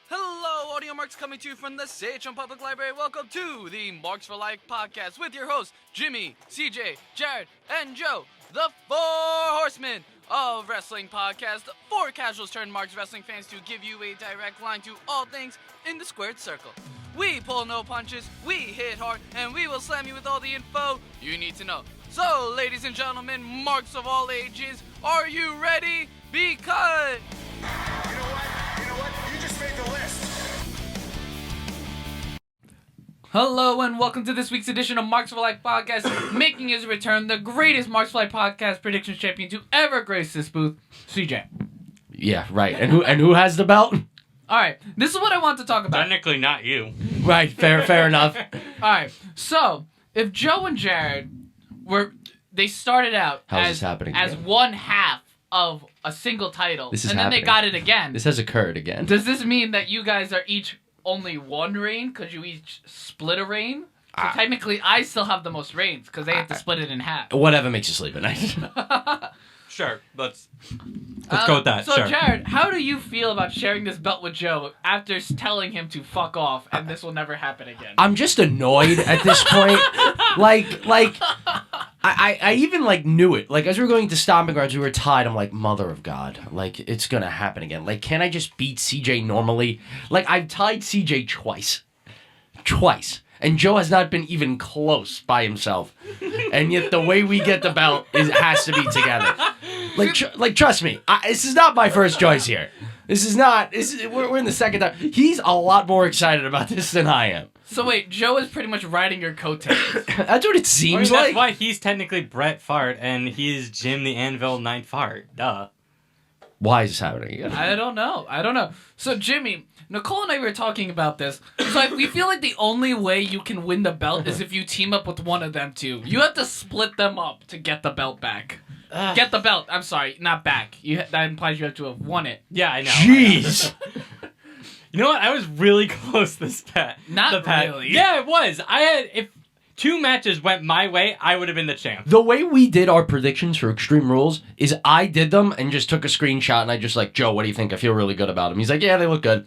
Hello, Audio Marks coming to you from the Sachem Public Library. Welcome to the Marks for Life podcast with your hosts, Jimmy, CJ, Jared, and Joe, the Four Horsemen of Wrestling Podcast, for casuals turned Marks wrestling fans to give you a direct line to all things in the squared circle. We pull no punches, we hit hard, and we will slam you with all the info you need to know. So, ladies and gentlemen, Marks of all ages, are you ready? Because... You know what? You just made the list. Hello and welcome to this week's edition of Marks for Life Podcast, making his return, the greatest Marks for Life Podcast predictions champion to ever grace this booth, CJ. Yeah, right. And who has the belt? Alright, this is what I want to talk about. Technically not you. Right, fair enough. Alright, so, if Joe and Jared they started out How's as this happening as again? one half of a single title, This is and happening. then they got it again. This has occurred again. Does this mean that you guys are each only one reign? Could you each split a reign? So technically, I still have the most reigns because they have to split it in half. Whatever makes you sleep at night. Sure, let's go with that. So, sure. Jared, how do you feel about sharing this belt with Joe after telling him to fuck off and this will never happen again? I'm just annoyed at this point. I even knew it. Like, as we were going to Stomping Grounds, we were tied. I'm like, mother of God. Like, it's gonna happen again. Like, can I just beat CJ normally? Like, I've tied CJ twice. And Joe has not been even close by himself. And yet the way we get the belt has to be together. Like, trust me, this is not my first choice here. We're in the second time. He's a lot more excited about this than I am. So wait, Joe is pretty much riding your coattails. That's what it seems That's like. why he's technically Bret Fart and he's Jim the Anvil Knight Fart. Duh. Why is this happening again? I don't know. So Jimmy, Nicole and I were talking about this. So we feel like the only way you can win the belt is if you team up with one of them two. You have to split them up to get the belt back. Get the belt. I'm sorry, not back. That implies you have to have won it. Yeah, I know. Jeez. You know what? I was really close this pat. Not really. Yeah, it was. If 2 matches went my way, I would have been the champ. The way we did our predictions for Extreme Rules is I did them and just took a screenshot and I just like, Joe, what do you think? I feel really good about them. He's like, yeah, they look good.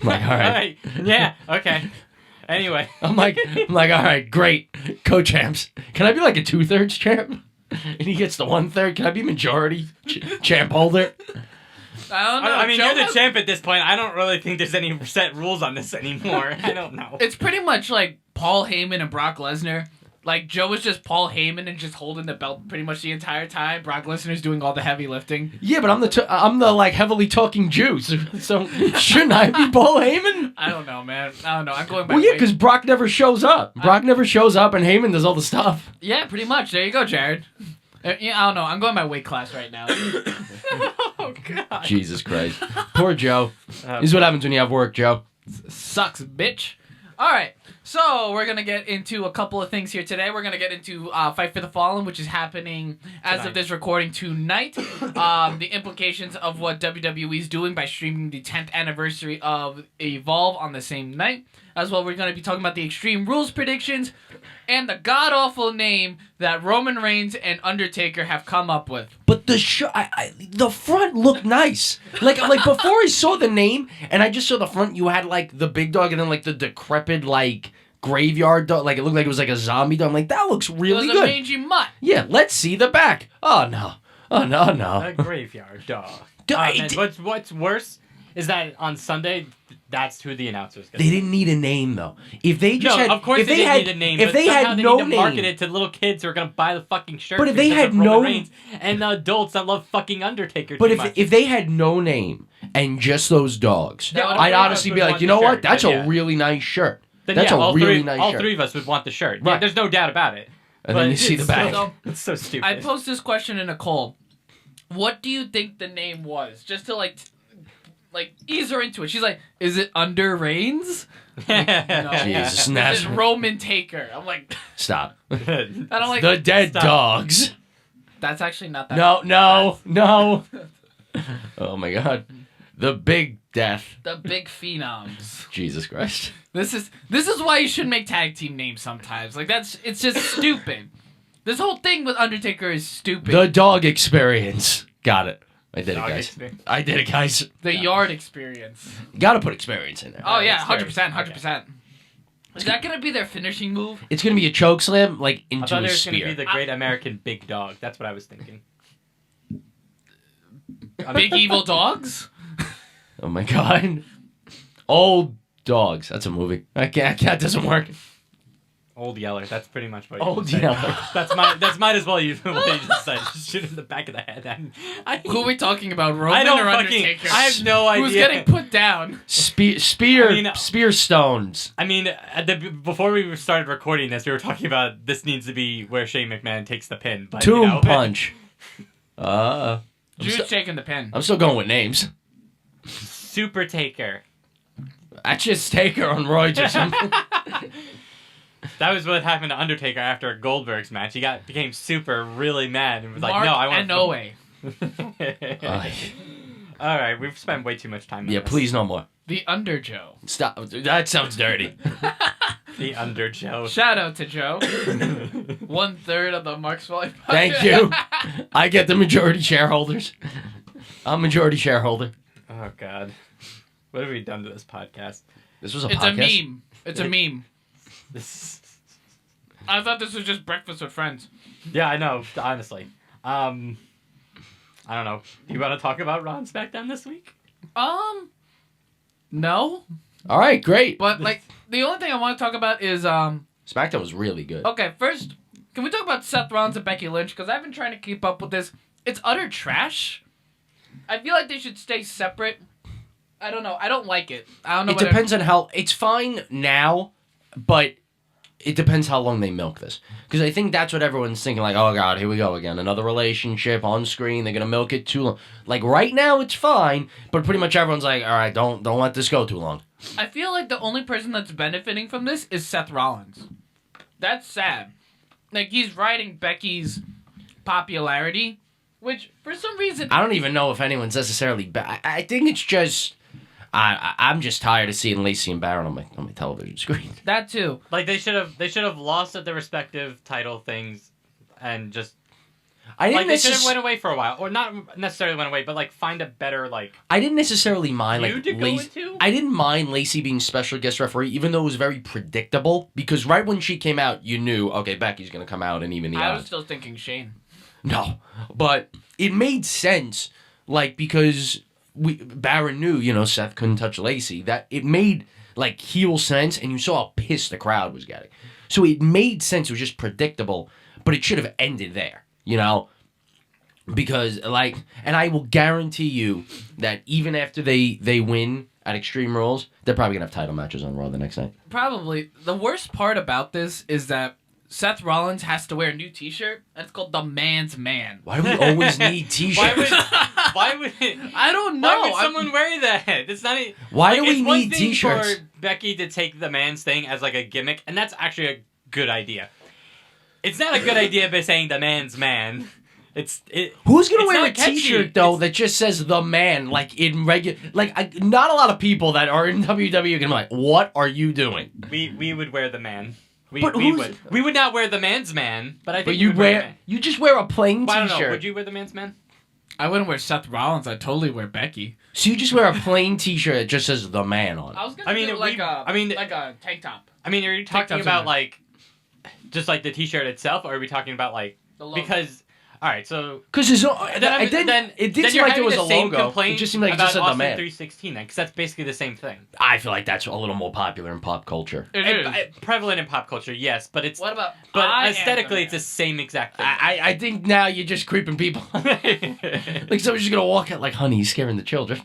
I'm like, all right. Yeah, okay. Anyway. I'm like, all right, great. Co-champs. Can I be like a 2/3 champ? And he gets the 1/3. Can I be majority champ holder? I don't know. I mean, Joe you're the has- champ at this point. I don't really think there's any set rules on this anymore. I don't know. It's pretty much like Paul Heyman and Brock Lesnar. Like, Joe was just Paul Heyman and just holding the belt pretty much the entire time. Brock Lesnar's doing all the heavy lifting. Yeah, but I'm the like heavily talking Jew. So shouldn't I be Paul Heyman? I don't know, man. I don't know. I'm going by Well, yeah, weight. because Brock never shows up. Brock never shows up, and Heyman does all the stuff. Yeah, pretty much. There you go, Jared. Yeah, I don't know. I'm going by weight class right now. Oh, God. Jesus Christ. Poor Joe. This is what happens when you have work, Joe. Sucks, bitch. All right. So we're going to get into a couple of things here today. We're going to get into Fight for the Fallen, which is happening as of this recording tonight. The implications of what WWE is doing by streaming the 10th anniversary of Evolve on the same night. As well, we're going to be talking about the Extreme Rules predictions and the god-awful name that Roman Reigns and Undertaker have come up with. But the the front looked nice. Like before I saw the name and I just saw the front, you had like the big dog and then like the decrepit like graveyard dog. Like it looked like it was like a zombie dog. I'm like, that looks really It was good. a mangy mutt. Yeah, let's see the back. Oh no. A graveyard dog. I- What's worse is that on Sunday, that's who the announcers get. They didn't need a name though. If they just had, of course if they didn't had, need a name. if but they somehow had they no need to market name, it to little kids who are gonna buy the fucking shirt. But if they because had of Roman no- Reigns and the adults that love fucking Undertaker. but too much. if they had no name and just those dogs, Yeah, I'd all honestly of us be would like, want you the know what? shirt, That's but a yeah. really nice shirt. Then, That's yeah, a really nice all shirt. 3 of us would want the shirt. Yeah, Right. there's no doubt about it. And then But you see the it's back. so- it's so stupid. I posed this question to Nicole. What do you think the name was? Just to like ease her into it. She's like, is it Under Reigns? No. Jesus, Is Naz- it Roman Taker? I'm like, Stop. I don't like. The dead Stop. dogs. That's actually not that. No. Oh my God. The big death. The big phenoms. Jesus Christ. This is why you should make tag team names sometimes. Like it's just stupid. This whole thing with Undertaker is stupid. The dog experience. Got it. I did it, Dog guys. experience. I did it, guys. The yard experience. Gotta put experience in there. Oh yeah, experience. 100%. Is that gonna be their finishing move? It's gonna be a choke slam, like I into thought a there was going to spear. be the Great American Big Dog. That's what I was thinking. Big evil dogs? Oh my god. Old dogs. That's a movie. That doesn't work. Old Yeller. That's pretty much what you Old said. Yeller. That's might as well you what you just said. Just shoot him in the back of the head. Who are we talking about? Roman I don't or fucking. Undertaker? I have no idea. Who's getting put down? Spear I mean, spear stones. I mean, before we started recording this, we were talking about this needs to be where Shane McMahon takes the pin. But, Tomb you know, punch. Drew's taking the pin. I'm still going with names. Super Taker. That's just Taker on roids or something. That was what happened to Undertaker after Goldberg's match. He became super really mad and was like, Mark "No, I want and no way. All right, we've spent way too much time. On Yeah, this. please no more. The Under Joe. Stop. That sounds dirty. The Under Joe. Shout out to Joe. 1/3 of the Marks Volley. Thank you. I get the majority shareholders. I'm majority shareholder. Oh God, what have we done to this podcast? This was a It's podcast. a meme. It's a meme. This. I thought this was just breakfast with friends. Yeah, I know. Honestly, I don't know. You want to talk about Raw and SmackDown this week? No. All right, great. But like the only thing I want to talk about is SmackDown was really good. okay, first, can we talk about Seth Rollins and Becky Lynch? Because I've been trying to keep up with this. It's utter trash. I feel like they should stay separate. I don't know. I don't like it. I don't know. It depends on how. It's fine now, but it depends how long they milk this. Because I think that's what everyone's thinking. Like, oh god, here we go again. Another relationship on screen. They're gonna milk it too long. Like right now, it's fine, but pretty much everyone's like, all right, don't let this go too long. I feel like the only person that's benefiting from this is Seth Rollins. That's sad. Like he's riding Becky's popularity, which for some reason I don't even know if anyone's necessarily. I think it's just. I'm just tired of seeing Lacey and Baron on my television screen. that too. Like they should have lost at their respective title things, and just I didn't like they should have necess- went away for a while, or not necessarily went away, but like find a better like. I didn't necessarily mind feud like to go Lacey. into? I didn't mind Lacey being special guest referee, even though it was very predictable. Because right when she came out, you knew, okay, Becky's gonna come out and even the I was odds. still thinking Shane. No, but it made sense, like because Baron knew, Seth couldn't touch Lacey. That it made like heel sense, and you saw how pissed the crowd was getting. So it made sense. It was just predictable, but it should have ended there, because like, and I will guarantee you that even after they win at Extreme Rules, they're probably gonna have title matches on Raw the next night. Probably. The worst part about this is that Seth Rollins has to wear a new T-shirt. That's called the Man's Man. Why do we always need Why T-shirts? would why would I don't know. why would someone wear that? It's not. Why do like, we it's one need thing T-shirts? for Becky to take the man's thing as like a gimmick, and that's actually a good idea. It's not a good idea by saying the man's man. Who's gonna It's wear a not catchy. T-shirt though that just says "the man" like in regular? Like, not a lot of people that are in WWE are gonna be like, "What are you doing?" We would wear the man. We But we who's- would. We would not wear the man's man, but I think But we you would wear. the wear man. you just wear a plain Well, I don't know. T-shirt. Would you wear the man's man? I wouldn't wear Seth Rollins. I'd totally wear Becky. So you just wear a plain T-shirt that just says "the man" on it. I was gonna I mean, do like we- a tank top. I mean, are you talking TikTok's about in there. like just like the T-shirt itself, or are we talking about like The logo. because? All right, so Because it then didn't then seem you're like there having was the a same logo. It complaint just seemed like it about just said "the Austin man." 316 then, because that's basically the same thing. I feel like that's a little more popular in pop culture. It And, is. prevalent in pop culture, yes, but it's What about? but I am aesthetically, the it's the man? same exact thing. I think now you're just creeping people. Like someone's just gonna walk out like, "Honey, he's scaring the children."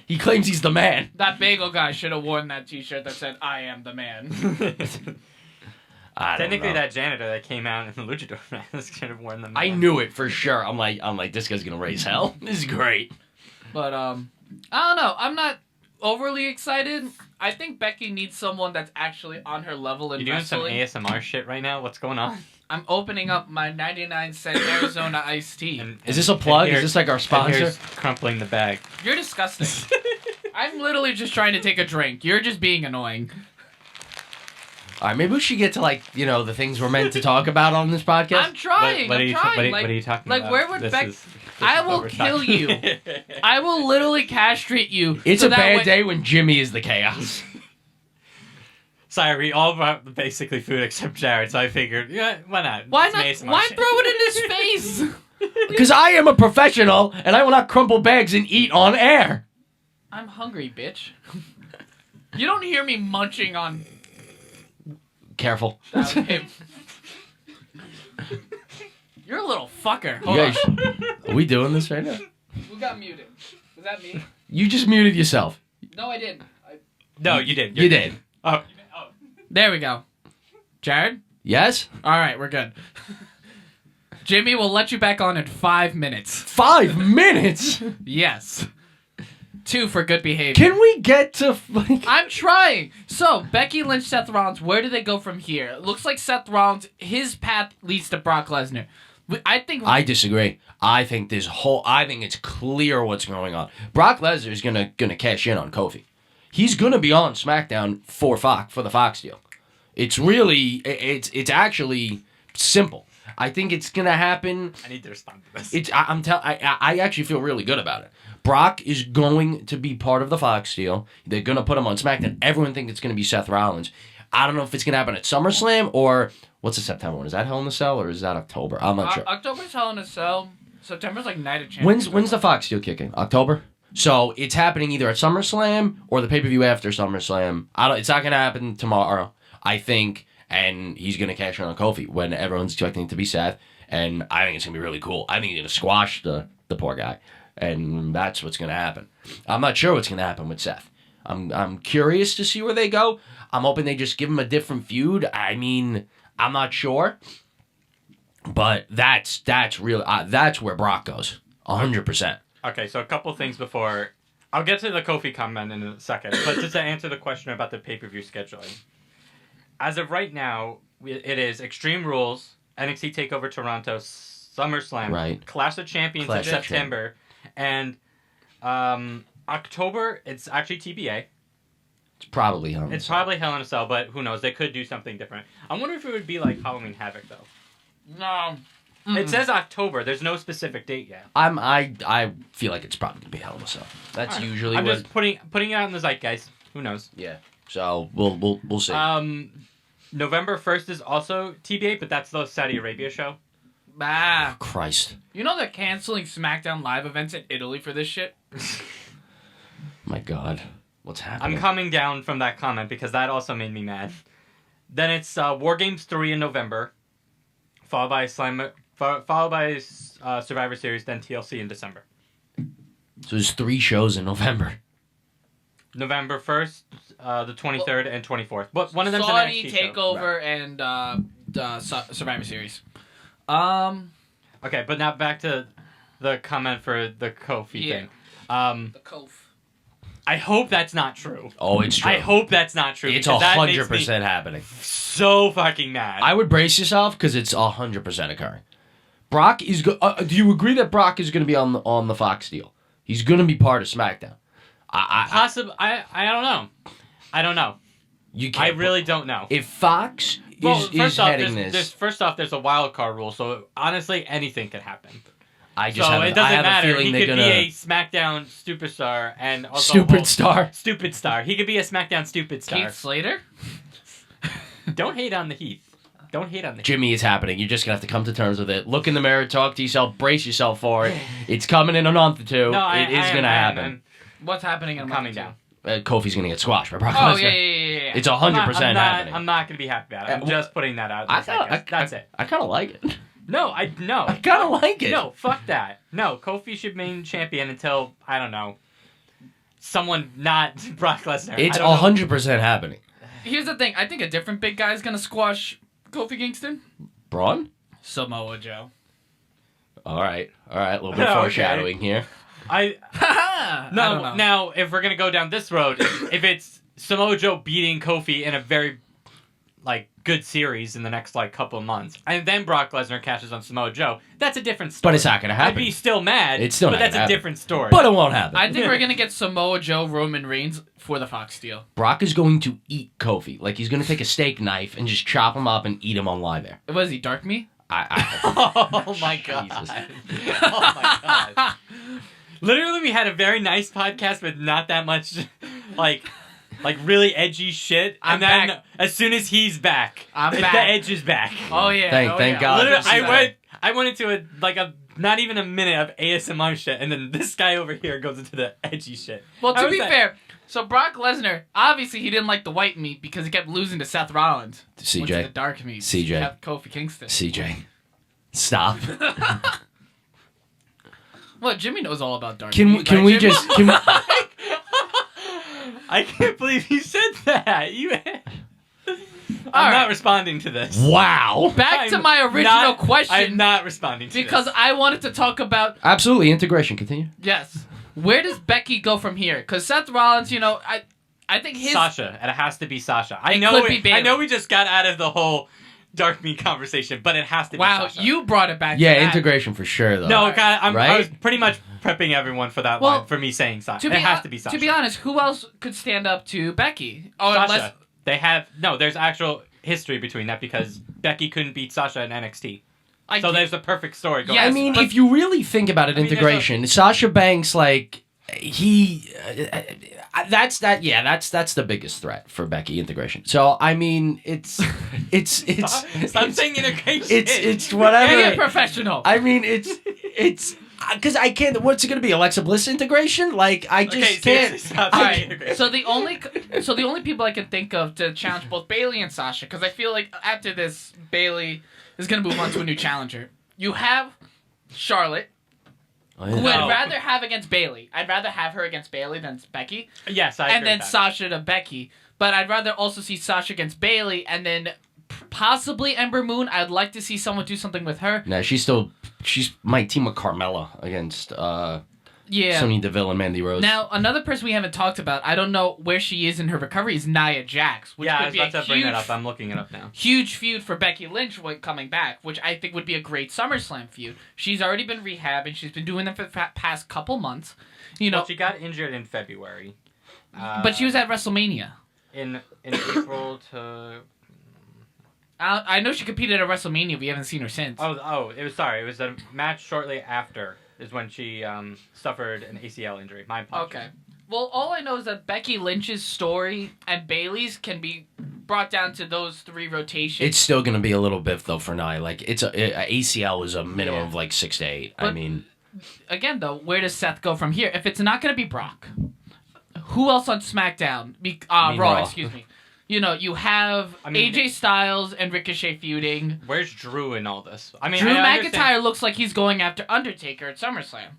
He claims he's the man. That bagel guy should have worn that T-shirt that said "I am the man." I don't Technically, know. that janitor that came out in the luchador mask should have worn them. I knew it for sure. I'm like, this guy's gonna raise hell. This is great. But I don't know. I'm not overly excited. I think Becky needs someone that's actually on her level in You doing some wrestling. ASMR shit right now? What's going on? I'm opening up my 99-cent Arizona iced tea. Is this a plug? and Is this like our and sponsor? here's crumpling the bag. You're disgusting. I'm literally just trying to take a drink. You're just being annoying. All right, maybe we should get to the things we're meant to talk about on this podcast. I'm trying. What are I'm you trying. what are you talking like, about? where would This Becky? is- I will overtime. kill you. I will literally castrate you. It's so a that bad way- day when Jimmy is the chaos. Sorry, we all brought basically food except Jared, so I figured, yeah, why not? Why It's not? ASMR Why shit. throw it in his face? Because I am a professional and I will not crumple bags and eat on air. I'm hungry, bitch. You don't hear me munching on. Careful. Okay. You're a little fucker. You Hold guys, on. are we doing this right now? Who got muted? Was that me? You just muted yourself. No, I didn't. No, you did. You did. Oh. There we go. Jared? Yes? All right, we're good. Jimmy, we'll let you back on in 5 minutes. 5 minutes? Yes. 2 for good behavior. Can we get to like... I'm trying. So, Becky Lynch, Seth Rollins, where do they go from here? It looks like Seth Rollins, his path leads to Brock Lesnar. I think... I disagree. I think it's clear what's going on. Brock Lesnar is gonna cash in on Kofi. He's gonna be on SmackDown for the Fox deal. It's really actually simple. I think it's gonna happen. I need to respond to this. I actually feel really good about it. Brock is going to be part of the Fox deal. They're gonna put him on SmackDown. Everyone thinks it's gonna be Seth Rollins. I don't know if it's gonna happen at SummerSlam or what's the September one? Is that Hell in a Cell or is that October? I'm not sure. October's Hell in a Cell. September's like Night of Champions. When's the Fox deal kicking? October? So it's happening either at SummerSlam or the pay-per-view after SummerSlam. It's not gonna happen tomorrow, I think, and he's gonna cash in on Kofi when everyone's expecting it to be Seth, and I think it's gonna be really cool. I think he's gonna squash the poor guy, and that's what's gonna happen. I'm not sure what's gonna happen with Seth. I'm curious to see where they go. I'm hoping they just give him a different feud. I mean, I'm not sure, but that's real. That's where Brock goes, 100%. Okay, so a couple things before. I'll get to the Kofi comment in a second, but just to answer the question about the pay-per-view scheduling. As of right now, it is Extreme Rules, NXT TakeOver Toronto, SummerSlam, Right. Clash of Champions Clash in of September, and October, it's actually TBA. It's probably him. It's probably Hell in a Cell, but who knows? They could do something different. I wonder if it would be like Halloween Havoc, though. No. It says October. There's no specific date yet. I feel like it's probably gonna be Hell in a Cell. That's Alright. usually I'm what. just putting it out in the zeitgeist. Who knows? Yeah. So we'll see. November 1st is also TBA, but that's the Saudi Arabia show. Ah. Christ. You know they're canceling SmackDown live events in Italy for this shit? My God. What's happening? I'm coming down from that comment because that also made me mad. Then it's War Games 3 in November, followed by Survivor Series, then TLC in December. So there's 3 shows in November. November 1st, the 23rd, and 24th. But one of them's Saudi an NXT show. Takeover and Survivor Series. Okay, but now back to the comment for the Kofi thing. The Kof. I hope that's not true. Oh, it's true. I hope that's not true. It's because that makes 100% me happening. so fucking mad. I would brace yourself because it's 100% occurring. Brock is. Do you agree that Brock is going to be on the Fox deal? He's going to be part of SmackDown. I don't know. I don't know. You I can't. really don't know. If Fox is heading this, first off, there's a wild card rule, so honestly, anything could happen. I just So have, it doesn't I have matter. a feeling He they're could gonna be a SmackDown superstar and also stupid star. Stupid star. He could be a SmackDown stupid star. Keith Slater? Don't hate on the Heath. Don't hate on the Heath. Jimmy is happening. You're just gonna have to come to terms with it. Look in the mirror, talk to yourself, brace yourself for it. It's coming in a month or two. No, It is gonna happen. What's happening in I'm a month coming or two? down. Kofi's gonna get squashed by Brock Oh, Lesnar. yeah. It's 100% happening. I'm not gonna be happy about it. I'm just putting that out. That's it. I kind of like it. No, I kind of like it. No, fuck that. No, Kofi should remain champion until I don't know. Someone not Brock Lesnar. It's I don't know. 100% happening. Here's the thing. I think a different big guy is going to squash Kofi Kingston. Braun? Samoa Joe. All right. A little bit Okay. foreshadowing here. I don't No, know. now if we're gonna go down this road, if it's Samoa Joe beating Kofi in a very good series in the next couple of months, and then Brock Lesnar cashes on Samoa Joe, that's a different story. But it's not gonna happen. I'd be still mad. It's still but not that's gonna a happen. different story. But it won't happen. I think we're going to get Samoa Joe, Roman Reigns for the Fox deal. Brock is going to eat Kofi. Like, he's going to take a steak knife and just chop him up and eat him on live air. What is he, Dark Me? oh my god! Jesus. Oh my god! Literally, we had a very nice podcast with not that much, like really edgy shit. I'm And then back. as soon as he's back, I'm the back. edge is back. Oh yeah. Thank God. Literally, I went into a not even a minute of ASMR shit, and then this guy over here goes into the edgy shit. Well, How to is be that? fair, so Brock Lesnar, obviously he didn't like the white meat because he kept losing to Seth Rollins. CJ. Which is the dark meat. CJ. You have Kofi Kingston. CJ, stop. Well, Jimmy knows all about dark Can meat. can right, we Jimmy? just can we, I can't believe you said that. I'm right. not responding to this. wow? Back to I'm my original not- question. I'm not responding to because this. I wanted to talk about Absolutely, integration. Continue. yes. Where does Becky go from here? Because Seth Rollins, I think his Sasha. It has to be Sasha. I It know. could be Bayley. I know. We just got out of the whole dark meat conversation, but it has to be wow, Sasha. you brought it back. Yeah, to that. integration for sure though. No, Alright. I Right? was pretty much prepping everyone for that Well, line for me saying Sasha. To be It has to be Sasha. To be honest, who else could stand up to Becky? Oh, Sasha. unless They have there's actual history between that because Becky couldn't beat Sasha in NXT. I So there's a perfect story going. Yes, I mean, but- if you really think about it, I mean, there's integration. Sasha Banks, like he, that's the biggest threat for Becky integration. So I mean, it's Stop saying integration. it's whatever. Be a professional. I mean, it's because I can't. What's it gonna be? Alexa Bliss integration? Like I just Okay, can't. seriously, stop All saying right. integration. So the only people I can think of to challenge both Bailey and Sasha, because I feel like after this, Bailey is gonna move on to a new challenger. You have Charlotte, Oh, who yeah. I'd rather have against Bailey. I'd rather have her against Bailey than Becky, Yes, I and agree then with that. Sasha to Becky. But I'd rather also see Sasha against Bailey, and then possibly Ember Moon. I'd like to see someone do something with her. Nah, she's my team with Carmella against Yeah. Sonya Deville and Mandy Rose. Now, another person we haven't talked about, I don't know where she is in her recovery, is Nia Jax. Which Yeah, I could was be a about to bring huge, that up. I'm looking it up now. huge feud for Becky Lynch coming back, which I think would be a great SummerSlam feud. She's already been rehabbing. She's been doing them for the past couple months. Well, she got injured in February. But she was at WrestleMania. in April to. I know she competed at WrestleMania. We haven't seen her since. It was a match shortly after is when she suffered an ACL injury. My apologies. Okay. Well, all I know is that Becky Lynch's story and Bailey's can be brought down to those three rotations. it's still gonna be a little bit though for Nia. Like it's a ACL is a minimum Yeah. of like 6 to 8. I But- mean, Again, though, where does Seth go from here? If it's not going to be Brock, who else on SmackDown? Raw, Raw. excuse me. You have AJ Styles and Ricochet feuding. Where's Drew in all this? I mean, Drew I understand- McIntyre looks like he's going after Undertaker at SummerSlam.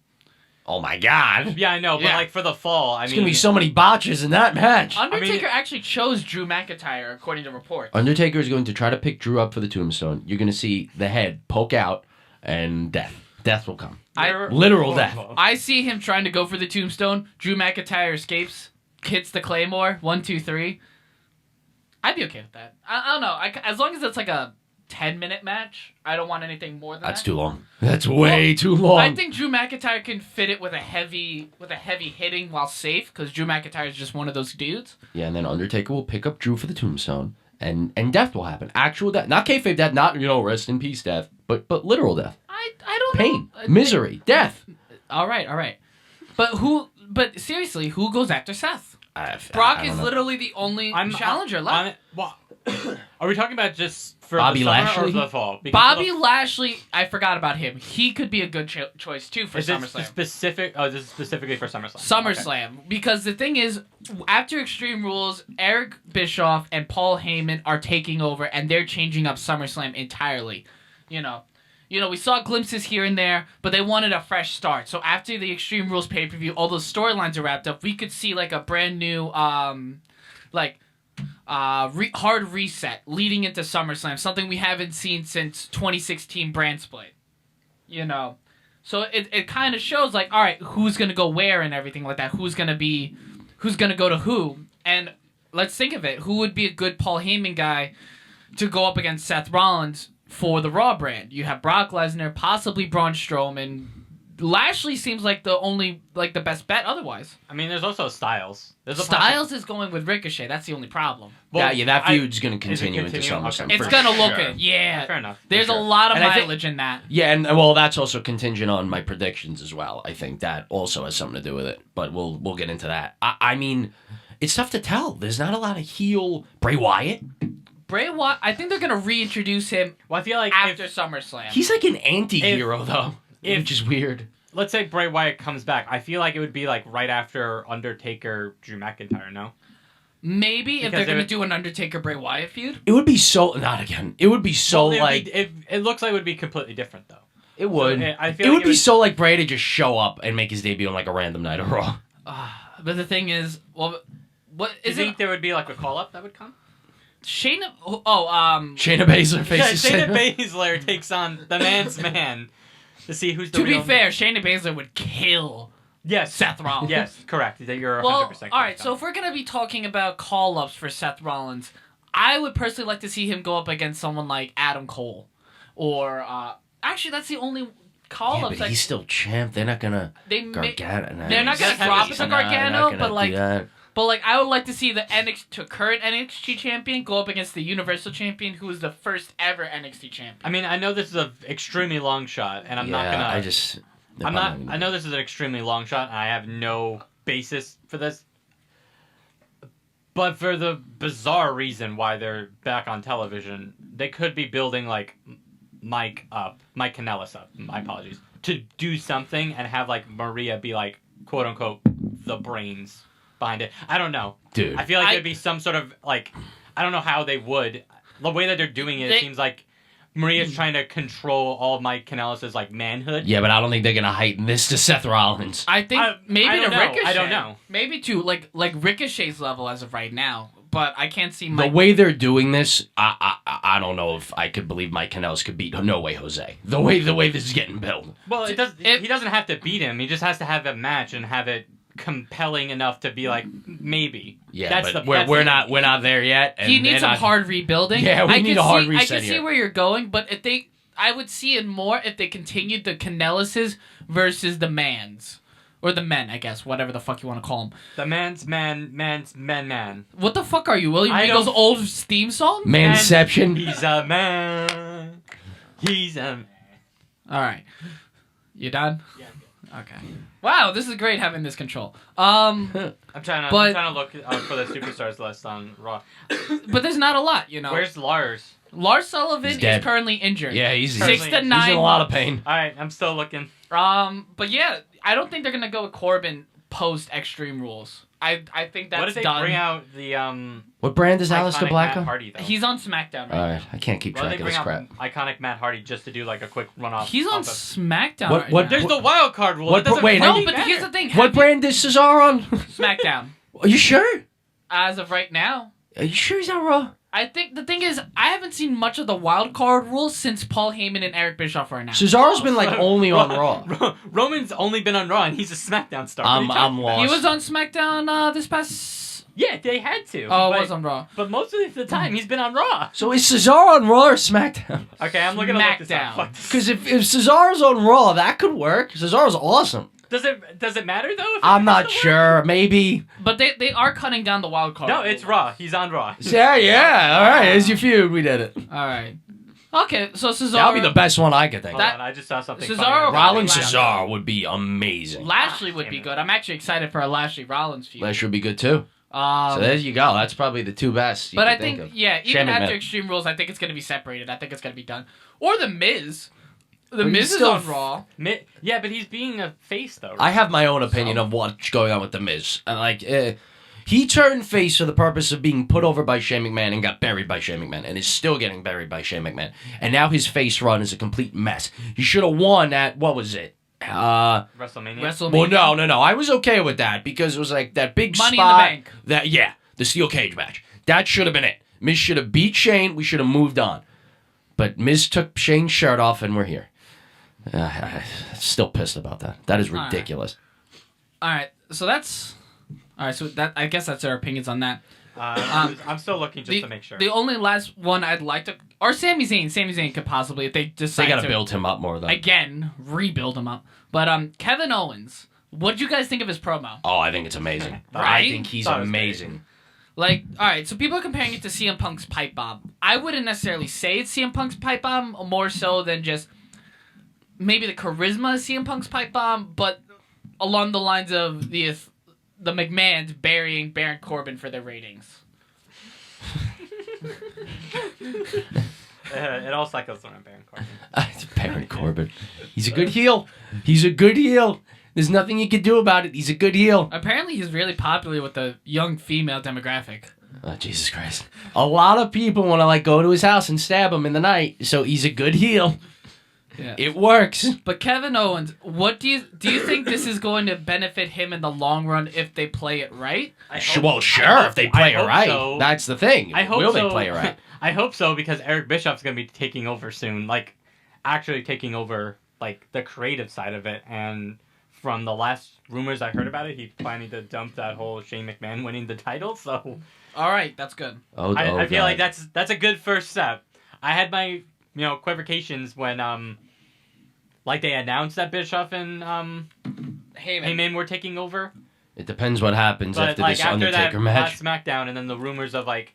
oh my God, Yeah, I know, but Yeah. like for the fall, I there's mean, gonna be so many botches in that match. Undertaker actually chose Drew McIntyre, according to reports. Undertaker is going to try to pick Drew up for the tombstone. You're gonna see the head poke out, and death will come. Literal death. I see him trying to go for the tombstone. Drew McIntyre escapes, hits the Claymore. 1, 2, 3. I'd be okay with that. I don't know. As long as it's like a 10-minute match, I don't want anything more than That's that. too long. That's way too long. I think Drew McIntyre can fit it with a heavy hitting while safe, because Drew McIntyre is just one of those dudes. Yeah, and then Undertaker will pick up Drew for the tombstone, and death will happen. Actual death, not kayfabe death, not rest in peace death, but literal death, I don't pain, know. misery, death. All right. But seriously, who goes after Seth? Brock Brock is literally the only challenger left. Are we talking about just for Bobby the summer Lashley? or for the fall? Because Bobby for the- Lashley, I forgot about him. He could be a good choice too for Is this SummerSlam. specific? Oh, this is specifically for SummerSlam. SummerSlam. Because the thing is, after Extreme Rules, Eric Bischoff and Paul Heyman are taking over, and they're changing up SummerSlam entirely. We saw glimpses here and there, but they wanted a fresh start. So after the Extreme Rules pay-per-view, all those storylines are wrapped up. We could see like a brand new, hard reset leading into SummerSlam, something we haven't seen since 2016 brand split. So it kind of shows like, all right, who's gonna go where and everything like that. Who's gonna go to who? And let's think of it. Who would be a good Paul Heyman guy to go up against Seth Rollins for the Raw brand? You have Brock Lesnar, possibly Braun Strowman. Lashley seems like the best bet otherwise. I mean, there's also Styles. Styles is going with Ricochet. That's the only problem. Well, that feud's going to is it continue into continuing? SummerSlam. Okay. It's for gonna look sure. it. Yeah. Fair enough. There's For a sure. lot of And I think- mileage in that. Yeah, and well, that's also contingent on my predictions as well. I think that also has something to do with it, but we'll get into that. I mean, it's tough to tell. There's not a lot of heel Bray Wyatt. Bray Wyatt, I think they're gonna reintroduce him Well, I feel like after if, SummerSlam. He's like an anti-hero though, which is weird. let's say Bray Wyatt comes back, I feel like it would be like right after Undertaker, Drew McIntyre. No. Maybe if Because they're it gonna would- do an Undertaker Bray Wyatt feud. It would be so not again. It would be so Well, like it looks like it would be completely different though. it would. So, I feel it like would be so like Bray to just show up and make his debut on like a random night of Raw. But the thing is, well, what Do you is think it? there would be like a call up that would come? Shayna. Shayna Baszler faces Shayna Seth. Baszler takes on the man's man to see who's the To be real. fair, Shayna Baszler would kill Yes, Seth Rollins. Yes, correct. That you're 100% Well, correct. all right. So on. if we're gonna be talking about call-ups for Seth Rollins, I would personally like to see him go up against someone like Adam Cole, or actually, that's the only Yeah, call-ups. but he's still champ. They're not gonna they may, Gargano. they're not gonna drop it to Gargano, but, like- that. but like I would like to see the current NXT champion go up against the Universal champion, who was the first ever NXT champion. I mean, I know this is an extremely long shot, and I'm not gonna. I know this is an extremely long shot, and I have no basis for this. But for the bizarre reason why they're back on television, they could be building like Mike Kanellis up. My apologies. To do something and have like Maria be like quote unquote the brains behind it. I don't know. Dude. I feel like there'd be some sort of like I don't know how they would. The way that they're doing it, it seems like Maria's trying to control all of Mike Kanellis' like manhood. Yeah, but I don't think they're gonna heighten this to Seth Rollins. I think maybe I to don't know. Ricochet. I don't know. Maybe to like Ricochet's level as of right now, but I can't see The Mike. way they're doing this, I don't know if I could believe Mike Kanellis could beat No Way Jose. The way this is getting built. Well, he doesn't have to beat him. He just has to have a match and have it compelling enough to be like maybe. Yeah, That's but the- we're that's we're the- not we're not there yet. And He needs they're some not- hard rebuilding. Yeah, we need a hard reset I can see here. where you're going, but I would see it more if they continued the Kanellises versus the Mans. Or the men, I guess, whatever the fuck you want to call them. The man's man. What the fuck are you, William I Regal's don't- old theme song? Manception. He's a man. He's a. Alright. You done? Yeah. Okay. Wow, this is great having this control. But I'm trying to look for the superstars list on Raw. there's not a lot, you know. Where's Lars? Lars Sullivan He's is dead. currently injured. Yeah, he's 6 to 9. He's in a lot of pain. All right, I'm still looking. But yeah, I don't think they're gonna go with Corbin post Extreme Rules. I think that's What if they done. bring out the What brand is iconic Aleister Black Matt on? Hardy though? He's on SmackDown right Alright, I can't keep What if track they of bring this out crap. iconic Matt Hardy just to do like a quick run off? He's on off of- SmackDown What- right what- now. There's the wild card rule. What- It doesn't wait, No, really but matter. here's the thing. What brand is Cesaro on? SmackDown. Are you sure? As of right now. Are you sure he's on Raw? I think the thing is, I haven't seen much of the wild card rules since Paul Heyman and Eric Bischoff are announced. Cesaro's been like only on Raw. Roman's only been on Raw, and he's a SmackDown star. What are you I'm talking about? lost. He was on SmackDown this past. Yeah, they had to. Oh, but, it was on Raw. But most of the time, he's been on Raw. So is Cesaro on Raw or SmackDown? Okay, I'm looking to look this SmackDown. up. Fuck this. Because if Cesaro's on Raw, that could work. Cesaro's awesome. Does it matter though? if I'm it not doesn't work? sure. Maybe. But they are cutting down the wild card. No, it's Raw. He's on Raw. Yeah. All right. There's your feud. We did it. All right. Okay, so Cesaro. That'll be the best one I could think. Hold of. That- on, I just saw something. Cesaro- funny on Rollins Lashley. Cesaro would be amazing. Lashley would Damn be it. good. I'm actually excited for a Lashley Rollins feud. That should be good too. So there you go. That's probably the two best. But I think, yeah, even Shane after McMahon. Extreme Rules, I think it's going to be separated. I think it's going to be done. Or The Miz. The But he's Miz is still on Raw. Yeah, but he's being a face though. I have my own opinion of what's going on with the Miz. He turned face for the purpose of being put over by Shane McMahon and got buried by Shane McMahon and is still getting buried by Shane McMahon. And now his face run is a complete mess. He should have won at what was it? WrestleMania. WrestleMania. Well, no. I was okay with that because it was like that big Money in the spot. Bank. The steel cage match. That should have been it. Miz should have beat Shane. We should have moved on. But Miz took Shane's shirt off and we're here. Still pissed about that. That is right. ridiculous. All right, so that's... All right, so that I guess that's our opinions on that. I'm still looking just to make sure. The only last one I'd like to, or Sami Zayn. Sami Zayn could possibly, if they decide They got to to build him up more, though. again, rebuild him up. But Kevin Owens, what do you guys think of his promo? Oh, I think it's amazing. Right? I think he's Thought it was amazing. Like, all right, so people are comparing it to CM Punk's pipe bomb. I wouldn't necessarily say it's CM Punk's pipe bomb, more so than just maybe the charisma of CM Punk's pipe bomb, but along the lines of the McMahons burying Baron Corbin for their ratings. It all cycles around Baron Corbin. It's Baron Corbin. He's a good heel. He's a good heel. There's nothing you can do about it. He's a good heel. Apparently, he's really popular with the young female demographic. Oh, Jesus Christ. A lot of people want to like go to his house and stab him in the night, so he's a good heel. Yeah. It works. But Kevin Owens, what do you think this is going to benefit him in the long run if they play it right? Well, sure, if they play it hope right. so. That's the thing. I hope Will so. they play it right? I hope so because Eric Bischoff's going to be taking over soon. Like, actually taking over, like, the creative side of it. And from the last rumors I heard about it, he's planning to dump that whole Shane McMahon winning the title. So All right, that's good. I feel God. like that's a good first step. I had my, equivocations when, like, they announced that Bischoff and Heyman were taking over. It depends what happens But after like this after Undertaker that match. last SmackDown, and then the rumors of like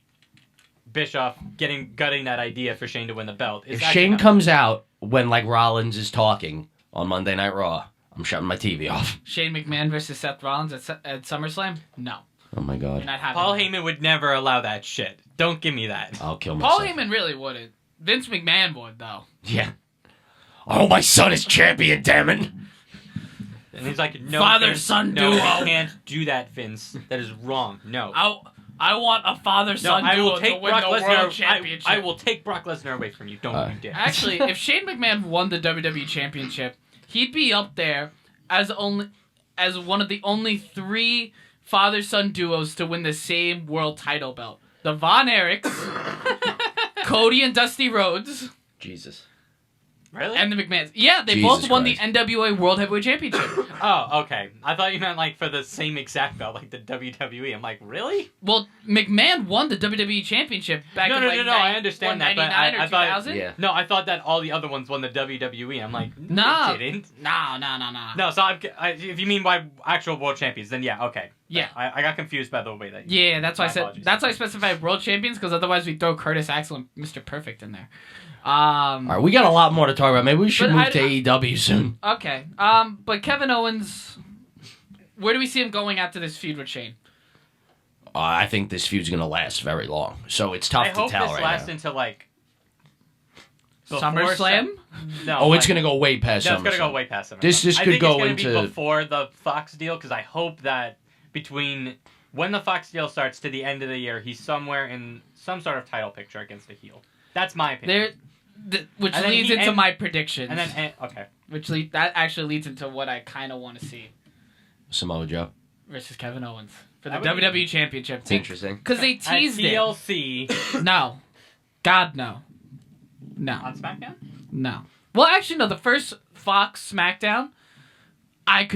Bischoff gutting that idea for Shane to win the belt. If Shane comes out when like Rollins is talking on Monday Night Raw, I'm shutting my TV off. Shane McMahon versus Seth Rollins at SummerSlam? No, Oh my you're God. not having Paul that. Heyman would never allow that shit. Don't give me that. I'll kill Paul myself. Heyman really wouldn't. Vince McMahon would though. Yeah. Oh, my son is champion, damn it. And he's like, no, Father-son no, duo. you can't do that, Vince. That is wrong. No. I want a father-son I duo will to take win Brock the world Lesnar. championship. I will take Brock Lesnar away from you. Don't you dare. Actually, if Shane McMahon won the WWE Championship, he'd be up there as one of the only 3 father-son duos to win the same world title belt. The Von Erichs, Cody and Dusty Rhodes, Jesus. Really? and the McMahons. Yeah, they Jesus both won Christ. the NWA World Heavyweight Championship. Oh, okay. I thought you meant like for the same exact belt, like the WWE. I'm like, really? Well, McMahon won the WWE Championship back in like I understand that, but 199 I or thought 2000. Yeah. No, I thought that all the other ones won the WWE. I'm like, No. they didn't. No. No, so if you mean by actual world champions, then yeah, okay. Yeah. I got confused by the way that. Yeah, that's why My I said. apologies. That's why I specified world champions because otherwise we throw Curtis Axel and Mr. Perfect in there. All right, we got a lot more to talk about. Maybe we should But move I- to AEW soon. Okay. But Kevin Owens, where do we see him going after this feud with Shane? I think this feud's going to last very long. So it's tough I to hope tell this right lasts now. until like. before SummerSlam? No. Oh, it's like- going to go way past No, it's gonna SummerSlam. go way past SummerSlam. This I could think go it's into- gonna be before the Fox deal because I hope that between when the Fox deal starts to the end of the year, he's somewhere in some sort of title picture against a heel. That's my opinion. Which And then leads he- into and- my predictions. And then okay, that actually leads into what I kind of want to see Samoa Joe. versus Kevin Owens for the That would WWE Championship. It's interesting. Because they at teased it. TLC No. God, no. No. on SmackDown. No. Well, actually, no. The first Fox SmackDown, I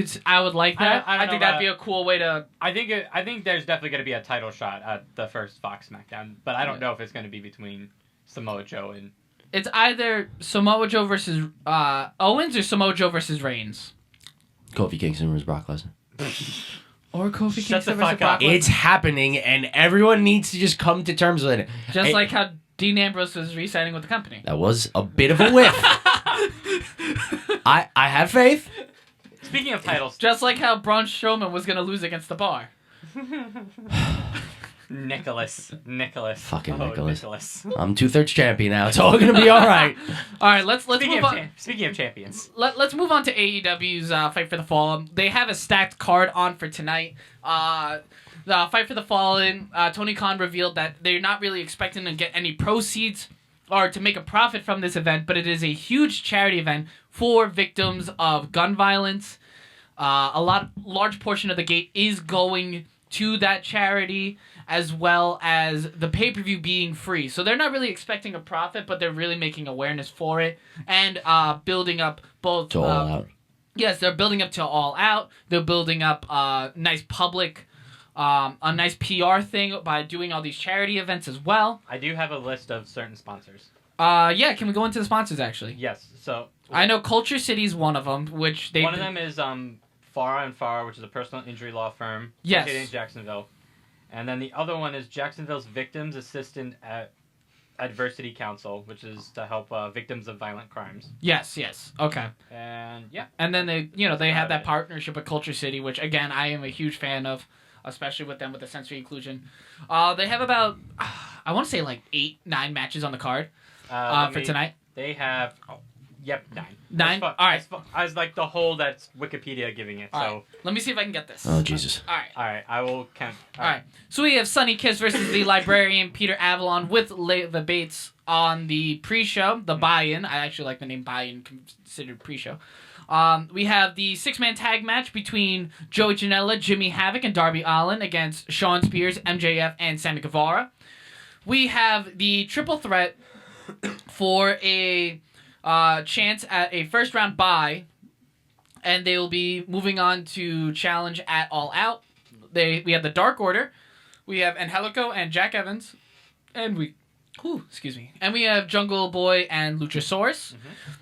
would like that. I don't know think that'd about- be a cool way to. I think there's definitely gonna be a title shot at the first Fox SmackDown, but I don't know if it's gonna be between Samoa Joe and. It's either Samoa Joe versus Owens or Samoa Joe versus Reigns. Kofi Kingston versus Brock Lesnar. Or Kofi Shut the Kingston versus fuck Brock up. Lesnar. It's happening, and everyone needs to just come to terms with it. Just It- like how Dean Ambrose was re-signing with the company. That was a bit of a whiff. I have faith. Speaking of titles, Just like how Braun Strowman was going to lose against the Bar. Nicholas. Fucking Oh, Nicholas. I'm 2/3 champion now. It's all gonna be all right. All right, let's move on. Speaking of champions, Let's move on to AEW's Fight for the Fallen. They have a stacked card on for tonight. The Fight for the Fallen, Tony Khan revealed that they're not really expecting to get any proceeds or to make a profit from this event, but it is a huge charity event for victims of gun violence. Large portion of the gate is going to that charity, as well as the pay-per-view being free. So they're not really expecting a profit, but they're really making awareness for it and building up both. To all out. Yes, they're building up to All Out. They're building up nice public a nice PR thing by doing all these charity events as well. I do have a list of certain sponsors. Yeah, can we go into the sponsors actually? Yes. So I know Culture City's one of them, which they one of them is Farah and Farah, which is a personal injury law firm Yes. located in Jacksonville, and then the other one is Jacksonville's Victims Assistant Adversity Council, which is to help victims of violent crimes. Yes, okay. And yeah, And then they have about that it. partnership with Culture City, which again I am a huge fan of, especially with them with the sensory inclusion. They have about I want to say like 8-9 matches on the card for tonight. They have 9. 9? All right. As like the whole that's Wikipedia giving it. All So right. Let me see if I can get this. Oh, Jesus. All right. all right, I will count. All right. So we have Sonny Kiss versus the Librarian Peter Avalon with Leva Bates on the pre-show, the buy-in. I actually like the name buy-in considered pre-show. We have the 6-man tag match between Joey Janela, Jimmy Havoc, and Darby Allin against Sean Spears, MJF, and Sammy Guevara. We have the triple threat for a chance at a first-round bye, and they will be moving on to challenge at All Out. We have the Dark Order, we have Angelico and Jack Evans, and we have Jungle Boy and Luchasaurus.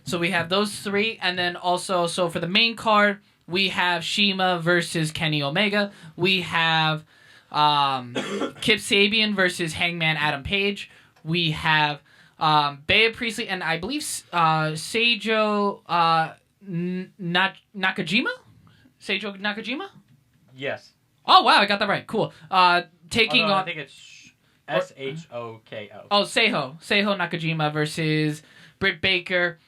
So we have those 3, and then also for the main card we have Shima versus Kenny Omega. We have Kip Sabian versus Hangman Adam Page. We have Bea Priestley and I believe Seijo Nakajima? Seijo Nakajima? Yes. Oh, wow, I got that right. Cool. Taking Although on... I think it's Shoko. Oh, Seiho Nakajima versus Britt Baker,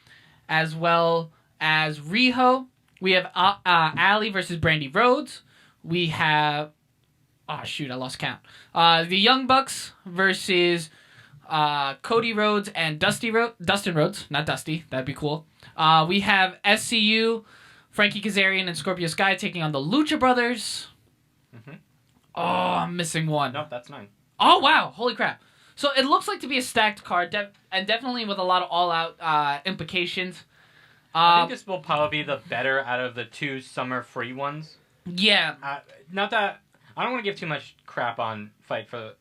as well as Riho. We have Ali versus Brandy Rhodes. We have... Oh, shoot, I lost count. The Young Bucks versus... Cody Rhodes and Dustin Rhodes, not Dusty, that'd be cool. We have SCU, Frankie Kazarian, and Scorpio Sky taking on the Lucha Brothers. Oh, I'm missing one. Nope, that's 9. Oh, wow, holy crap. So it looks like to be a stacked card, and definitely with a lot of all-out implications. I think this will probably be the better out of the 2 summer free ones. Yeah. Not that I don't want to give too much crap on Fighter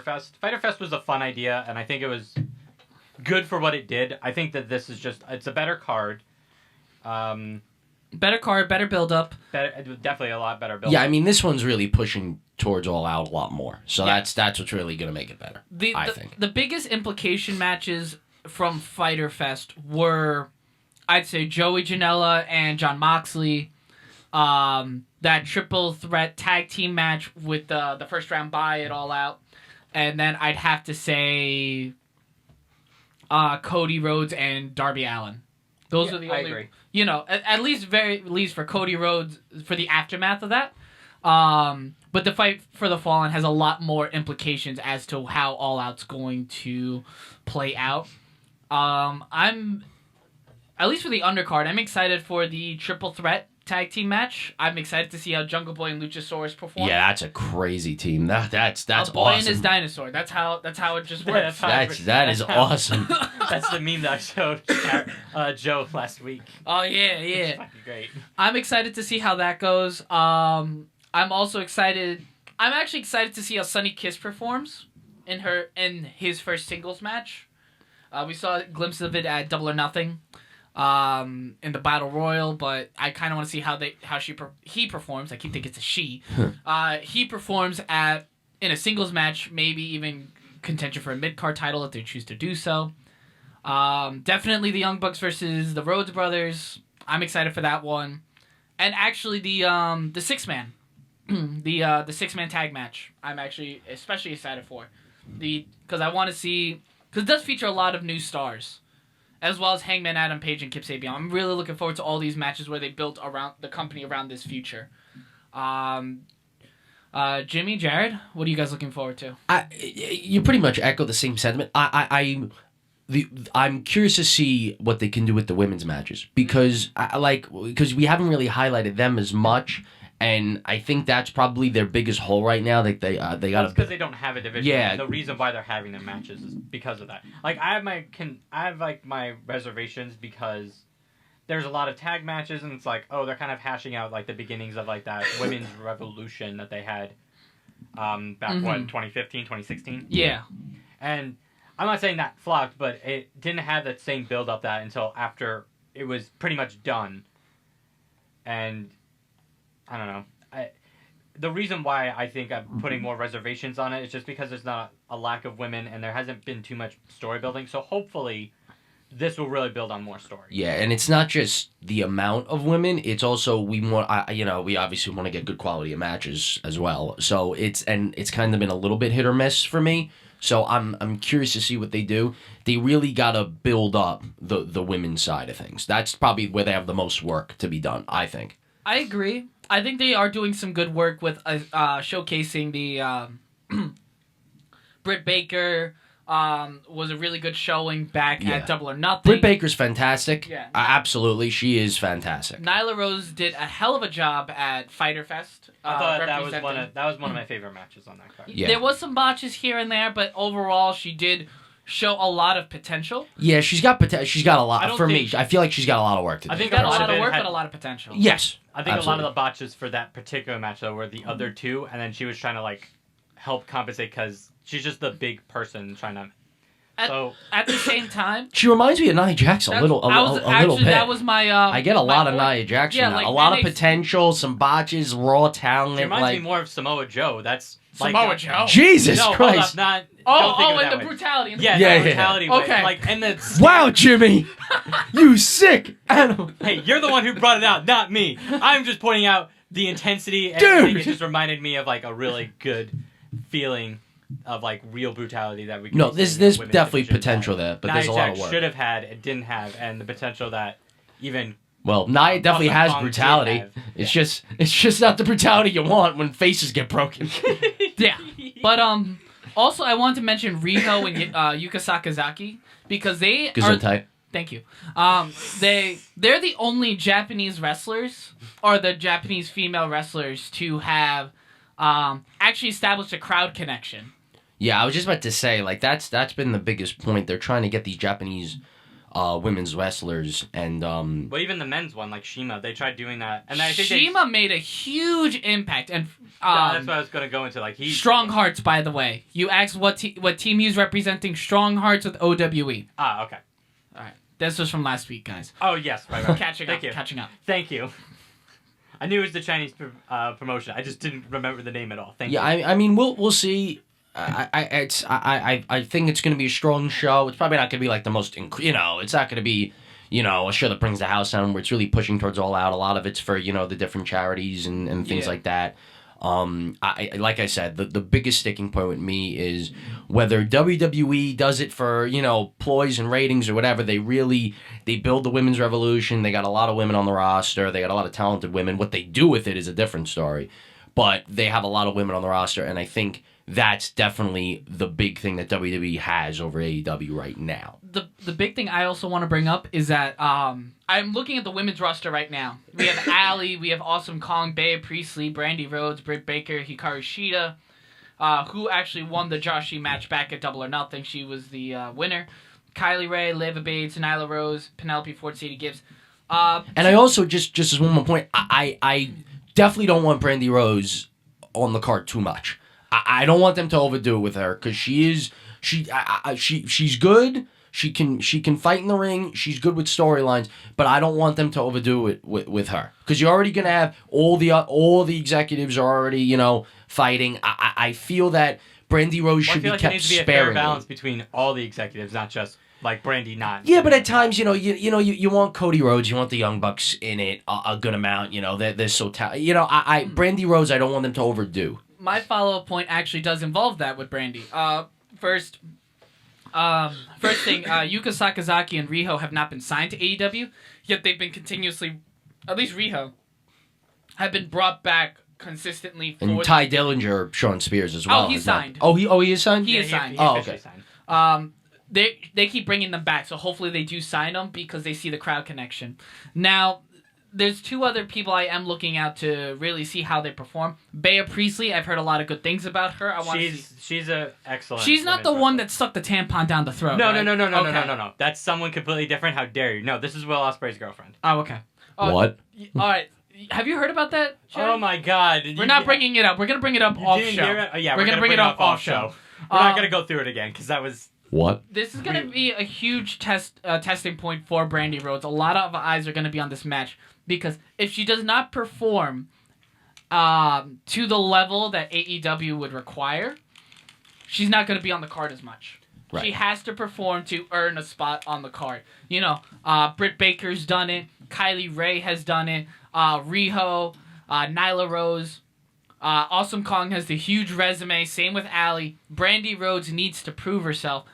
Fest. Fighter Fest was a fun idea, and I think it was good for what it did. I think that this is it's a better card. Better card, better build-up. Definitely a lot better build. Yeah, I mean, this one's really pushing towards All Out a lot more. So Yeah. that's what's really going to make it better, I think. The biggest implication matches from Fighter Fest were, I'd say, Joey Janela and Jon Moxley. That triple threat tag team match with the first round bye at All Out. And then I'd have to say Cody Rhodes and Darby Allin. Those are the only... I agree. At least for Cody Rhodes, for the aftermath of that. But the Fight for the Fallen has a lot more implications as to how All Out's going to play out. I'm... At least for the undercard, I'm excited for the triple threat tag team match. I'm excited to see how Jungle Boy and Luchasaurus perform. Yeah, that's a crazy team. That's a boy awesome. and his dinosaur. That's how it just works. That is awesome. That's the meme that I showed Joe last week. Oh yeah. It's fucking great. I'm excited to see how that goes. I'm also excited. I'm actually excited to see how Sonny Kiss performs in his first singles match. We saw a glimpse of it at Double or Nothing. In the Battle Royal, but I kind of want to see how he performs. I keep thinking it's a she. He performs in a singles match, maybe even contention for a mid-card title if they choose to do so. Definitely the Young Bucks versus the Rhodes Brothers. I'm excited for that one. And actually the 6-man, the 6-man tag match. I'm actually especially excited for because I want to see, because it does feature a lot of new stars, as well as Hangman Adam Page and Kip Sabian. I'm really looking forward to all these matches where they built around the company around this future. Jimmy, Jared, what are you guys looking forward to? You pretty much echo the same sentiment. I'm curious to see what they can do with the women's matches because we haven't really highlighted them as much. And I think that's probably their biggest hole right now. They got because they don't have a division. Yeah. And the reason why they're having the matches is because of that. Like I have my reservations because there's a lot of tag matches and it's like, oh, they're kind of hashing out like the beginnings of like that women's revolution that they had back when 2015, 2016. Yeah. And I'm not saying that flopped, but it didn't have that same build up that until after it was pretty much done. And I don't know. The reason why I think I'm putting more reservations on it is just because there's not a lack of women and there hasn't been too much story building. So hopefully this will really build on more story. Yeah, and it's not just the amount of women; it's also we obviously want to get good quality of matches as well. So it's kind of been a little bit hit or miss for me. So I'm curious to see what they do. They really gotta build up the women's side of things. That's probably where they have the most work to be done, I think. I agree. I think they are doing some good work with showcasing the Britt Baker. Was a really good showing back at Double or Nothing. Britt Baker's fantastic. Yeah. Absolutely, she is fantastic. Nyla Rose did a hell of a job at Fyter Fest. I thought that was representing. one of my favorite matches on that card. Yeah. There was some botches here and there, but overall she did show a lot of potential. Yeah, she's got potential. She's got a I lot. don't For me, think- I feel like she's got a lot of work to do. I think Got a lot lot of of it work, had- but a lot of potential. Yes. I think a lot Absolutely. of the botches for that particular match though were the other two, and then she was trying to like help compensate because she's just the big person trying to. At the same time, She reminds me of Nia Jax a little bit. That was my. I get a lot of my Nia Jax Yeah, from that. like A lot of NXT potential, some botches, raw talent. She reminds like me more of Samoa Joe. That's Samoa like, Joe. Jesus no, Christ! hold up, don't think of it and that the way. brutality. Yeah, Yeah, the yeah. brutality. Okay. Way. Like, and the Wow, Jimmy, you sick animal. Hey, you're the one who brought it out, not me. I'm just pointing out the intensity, and Dude! I think it just reminded me of like a really good feeling of like real brutality that we. Can No, be there's seeing in there's women's definitely division potential that there, but Nia there's a lot of Jax work. should have had and didn't have, and the potential that even Well, Nia definitely Awesome has Kong did brutality. have. It's just not the brutality you want when faces get broken. Yeah, but also I wanted to mention Riho and Yuka Sakazaki because they are. Gesundheit. Thank you. They're the only Japanese wrestlers or the Japanese female wrestlers to have actually established a crowd connection. Yeah, I was just about to say, like that's been the biggest point. They're trying to get these Japanese women's wrestlers and Well, even the men's one, like Shima, they tried doing that, and I think Shima made a huge impact, and that's what I was gonna go into. Like he Strong Hearts, by the way. You asked what team he's representing. Strong Hearts with OWE. okay. All right, this was from last week, guys. Oh yes, right. Catching up. Thank you. I knew it was the Chinese promotion. I just didn't remember the name at all. Thank you. I mean we'll see. I think it's gonna be a strong show. It's probably not gonna be like the most it's not gonna be a show that brings the house down where it's really pushing towards all out. A lot of it's for the different charities and things like that. I like I said, the biggest sticking point with me is whether WWE does it for ploys and ratings or whatever. They build the women's revolution. They got a lot of women on the roster. They got a lot of talented women. What they do with it is a different story, but they have a lot of women on the roster, and I think that's definitely the big thing that WWE has over AEW right now. The big thing I also want to bring up is that I'm looking at the women's roster right now. We have Allie, we have Awesome Kong, Bea Priestley, Brandy Rhodes, Britt Baker, Hikaru Shida, who actually won the Joshi match back at Double or Nothing. She was the winner. Kylie Ray, Leva Bates, Nyla Rose, Penelope Ford, Sadie Gibbs. And I also just as one more point, I definitely don't want Brandy Rose on the card too much. I don't want them to overdo it with her because she's good. She can fight in the ring. She's good with storylines, but I don't want them to overdo it with her because you're already gonna have all the executives are already fighting. I feel that Brandy Rose should I feel like be there kept needs to be a sparingly. fair balance between all the executives, not just like Brandy not. Yeah, but at times, you want Cody Rhodes, you want the Young Bucks in it a good amount. They're so talented. Brandy Rose, I don't want them to overdo. My follow-up point actually does involve that with Brandy. First thing, Yuka Sakazaki and Riho have not been signed to AEW, yet they've been continuously, at least Riho, have been brought back consistently for... And Ty Dillinger, Sean Spears as well. he's signed. He is signed? He is signed. Oh, okay. Signed. They keep bringing them back, so hopefully they do sign them because they see the crowd connection. Now, there's two other people I am looking out to really see how they perform. Bea Priestley, I've heard a lot of good things about her. She's a excellent. She's not the women's one wrestler. that stuck the tampon down the throat. No, right? no. That's someone completely different. How dare you? No, this is Will Ospreay's girlfriend. Oh, okay. What? All right. Have you heard about that? Chad? Oh my God! We're not bringing it up. We're gonna bring it up You off didn't show. hear it? Oh, yeah, we're gonna bring it up off show. We're not gonna go through it again because that was. What? This is gonna be a huge testing point for Brandy Rhodes. A lot of eyes are gonna be on this match because if she does not perform to the level that AEW would require, she's not gonna be on the card as much. Right. She has to perform to earn a spot on the card. You know, Britt Baker's done it. Kylie Ray has done it. Riho, Nyla Rose. Awesome Kong has the huge resume. Same with Allie. Brandy Rhodes needs to prove herself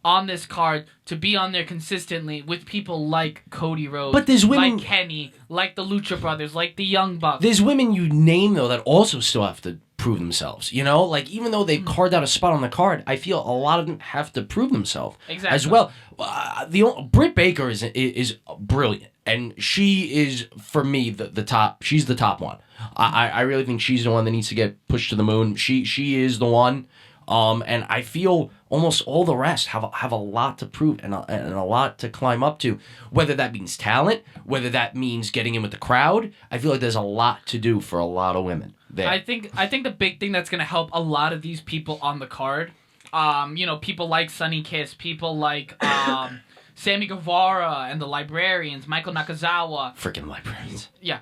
on this card to be on there consistently with people like Cody Rhodes. But there's women- like Kenny, like the Lucha Brothers, like the Young Bucks. There's women you name, though, that also still have to prove themselves, you know? Like, even though they've carved out a spot on the card, I feel a lot of them have to prove themselves Exactly. as well. Britt Baker is brilliant, and she is, for me, the top. She's the top one. I really think she's the one that needs to get pushed to the moon. She is the one, and I feel almost all the rest have a lot to prove and a lot to climb up to. Whether that means talent, whether that means getting in with the crowd, I feel like there's a lot to do for a lot of women there. I think the big thing that's gonna help a lot of these people on the card, you know, people like Sonny Kiss, people like Sammy Guevara and the Librarians, Michael Nakazawa. Freaking librarians. Yeah,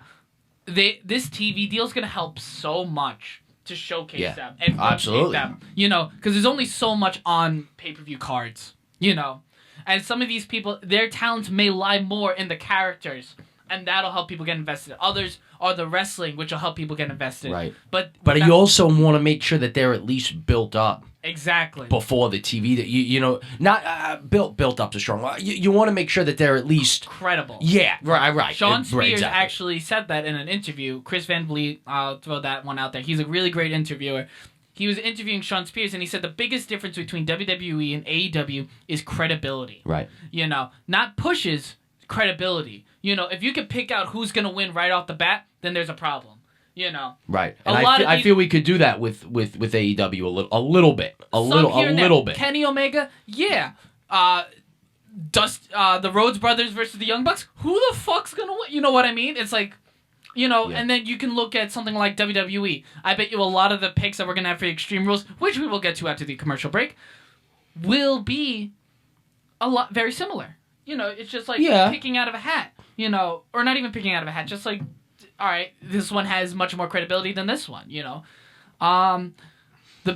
this TV deal is gonna help so much to showcase them and rotate absolutely. them. You know, because there's only so much on pay-per-view cards. You know, and some of these people, their talents may lie more in the characters, and that'll help people get invested. Others are the wrestling, which will help people get invested. Right. But But you also want to make sure that they're at least built up exactly. before the TV. That you know, not built up to strong. You want to make sure that they're at least Credible. yeah, right. Sean Right, Spears exactly. actually said that in an interview. Chris Van Vliet, I'll throw that one out there. He's a really great interviewer. He was interviewing Sean Spears, and he said the biggest difference between WWE and AEW is credibility. Right. You know, not pushes, credibility. You know, if you can pick out who's going to win right off the bat, then there's a problem. You know. Right. A And lot of I these- feel we could do that with AEW a little bit. A Some little here and there. little bit. Kenny Omega, yeah. The Rhodes Brothers versus the Young Bucks. Who the fuck's gonna win? You know what I mean? It's like, you know, Yeah. and then you can look at something like WWE. I bet you a lot of the picks that we're gonna have for Extreme Rules, which we will get to after the commercial break, will be very similar. You know, it's just like Yeah. picking out of a hat. You know, or not even picking out of a hat. Just like, all right, this one has much more credibility than this one. You know, one of the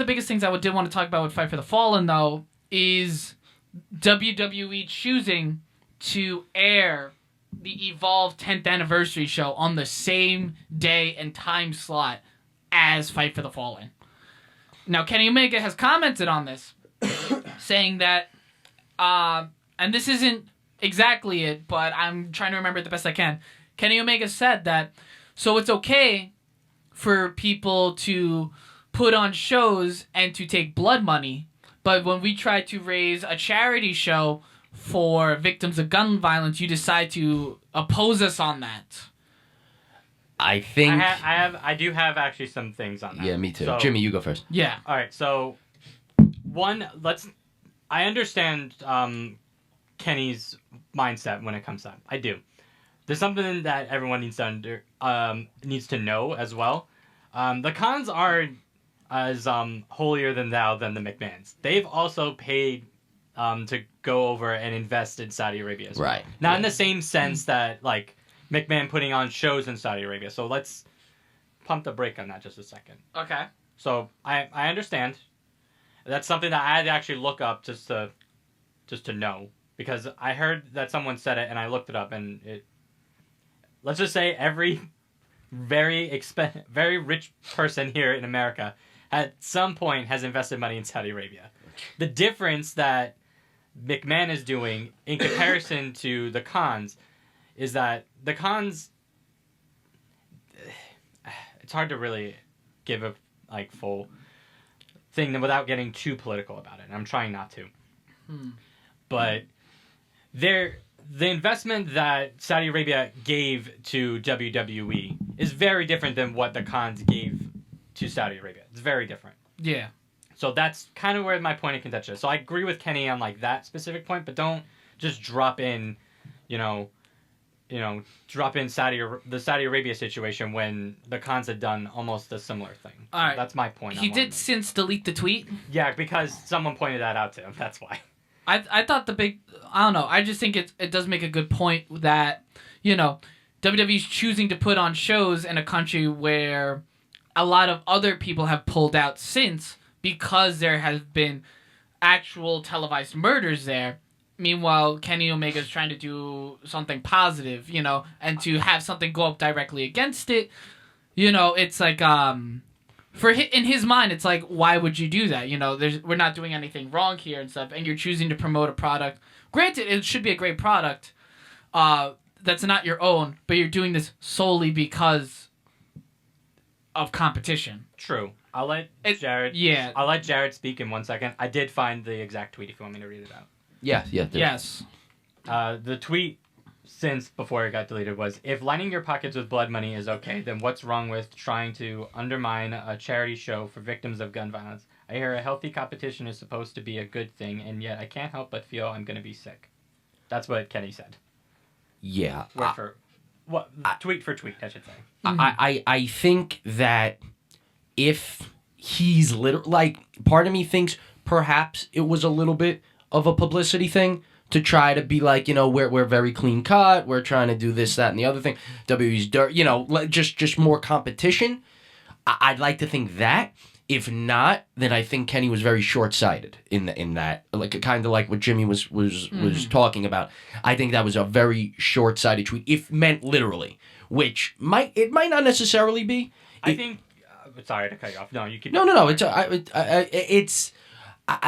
biggest things I did want to talk about with Fight for the Fallen though is WWE choosing to air the Evolve 10th anniversary show on the same day and time slot as Fight for the Fallen. Now, Kenny Omega has commented on this, saying that, and this isn't exactly it, but I'm trying to remember it the best I can. Kenny Omega said that, so it's okay for people to put on shows and to take blood money, but when we try to raise a charity show for victims of gun violence, you decide to oppose us on that. I think. I do have actually some things on that. Yeah, me too. So- Jimmy, you go first. Yeah. All right, so I understand Kenny's mindset when it comes to that. I do. There's something that everyone needs to know as well. The Khans are as holier than thou than the McMahons. They've also paid to go over and invest in Saudi Arabia as well. Right. Not in the same sense that like McMahon putting on shows in Saudi Arabia. So let's pump the brake on that just a second. Okay. So I understand. That's something that I had to actually look up just to know, because I heard that someone said it and I looked it up, and it. Let's just say every very rich person here in America at some point has invested money in Saudi Arabia. The difference that McMahon is doing in comparison to the Khans is that the Khans. It's hard to really give a full thing without getting too political about it, and I'm trying not to. But the investment that Saudi Arabia gave to WWE is very different than what the Khans gave to Saudi Arabia. It's very different. Yeah. So that's kind of where my point of contention is. So I agree with Kenny on like that specific point, but don't just drop in, drop in the Saudi Arabia situation when the Khans had done almost a similar thing. All right. That's my point. He did since delete the tweet. Yeah, because someone pointed that out to him. That's why. I thought I don't know. I just think it does make a good point that, WWE's choosing to put on shows in a country where a lot of other people have pulled out since because there has been actual televised murders there. Meanwhile, Kenny Omega is trying to do something positive, and to have something go up directly against it, it's like in his mind, it's like, why would you do that? We're not doing anything wrong here and stuff, and you're choosing to promote a product. Granted, it should be a great product that's not your own, but you're doing this solely because of competition. True. I'll let Jared. Yeah. I'll let Jared speak in 1 second. I did find the exact tweet if you want me to read it out. Yeah. Yes. The tweet since before it got deleted was, if lining your pockets with blood money is okay, then what's wrong with trying to undermine a charity show for victims of gun violence? I hear a healthy competition is supposed to be a good thing, and yet I can't help but feel I'm going to be sick. That's what Kenny said. Yeah. Tweet for tweet, I should say. I think that if he's part of me thinks perhaps it was a little bit of a publicity thing to try to be like, we're very clean cut, we're trying to do this, that, and the other thing. WWE's dirt, just more competition. I'd like to think that. If not, then I think Kenny was very short-sighted in that, like kind of like what Jimmy was talking about. I think that was a very short-sighted tweet, if meant literally, which might not necessarily be. I think. Sorry to cut you off. No, you keep. No. It's.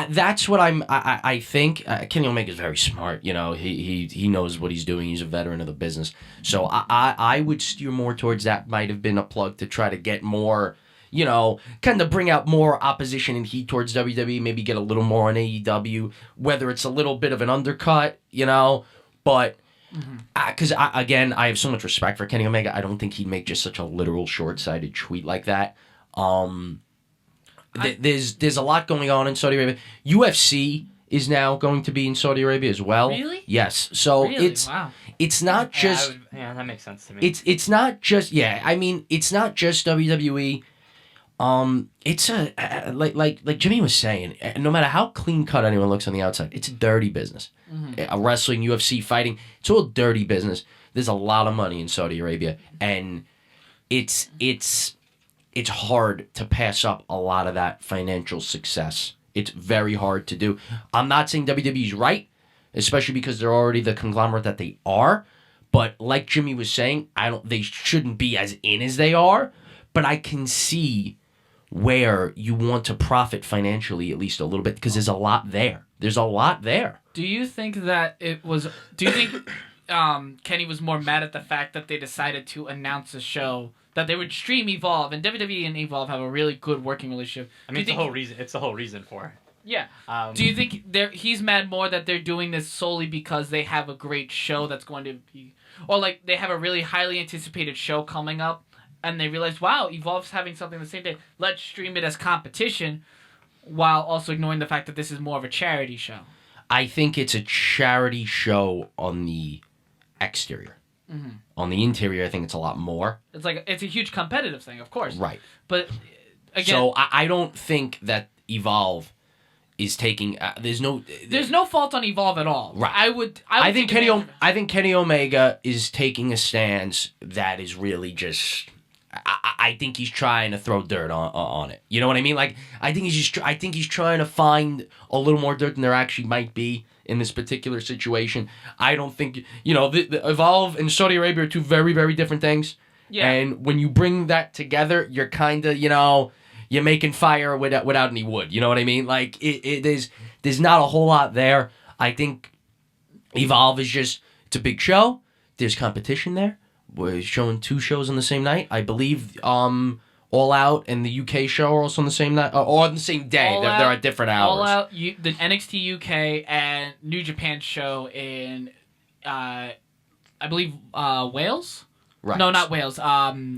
That's what I think. Kenny Omega is very smart. He knows what he's doing. He's a veteran of the business. So I would steer more towards that. Might have been a plug to try to get more. Kind of bring out more opposition and heat towards WWE, maybe get a little more on AEW, whether it's a little bit of an undercut, but because, again, I have so much respect for Kenny Omega, I don't think he'd make just such a literal short-sighted tweet like that. There's a lot going on in Saudi Arabia. UFC is now going to be in Saudi Arabia as well. Really? Yes. So really? It's not just... Yeah, that makes sense to me. It's not just... Yeah, I mean, it's not just WWE. It's like Jimmy was saying, no matter how clean cut anyone looks on the outside, it's a dirty business. Wrestling, UFC, fighting, it's all dirty business. There's a lot of money in Saudi Arabia, and it's hard to pass up a lot of that financial success. It's very hard to do. I'm not saying WWE's right, especially because they're already the conglomerate that they are. But like Jimmy was saying, they shouldn't be as in as they are. But I can see where you want to profit financially at least a little bit, because there's a lot there. Do you think Kenny was more mad at the fact that they decided to announce a show that they would stream Evolve, and WWE and Evolve have a really good working relationship? I mean, it's the whole reason for it. Yeah. Do you think he's mad more that they're doing this solely because they have a great show that's going to be, or like they have a really highly anticipated show coming up, and they realize, wow, Evolve's having something the same day, let's stream it as competition, while also ignoring the fact that this is more of a charity show? I think it's a charity show on the exterior. On the interior, I think it's a lot more. It's a huge competitive thing, of course. Right. But again, so I don't think that Evolve is taking. There's no fault on Evolve at all. Right. I think Kenny Omega is taking a stance that is really just. I think he's trying to throw dirt on it. You know what I mean? Like I think he's trying to find a little more dirt than there actually might be in this particular situation. I don't think the Evolve and Saudi Arabia are two very, very different things. Yeah. And when you bring that together, you're kind of you're making fire without any wood. You know what I mean? Like there's not a whole lot there. I think Evolve is just it's a big show. There's competition there. We're showing two shows on the same night. I believe All Out and the UK show are also on the same night, or on the same day. They're at different hours. All Out, the NXT UK and New Japan show in, I believe, Wales. Right. No, not Wales.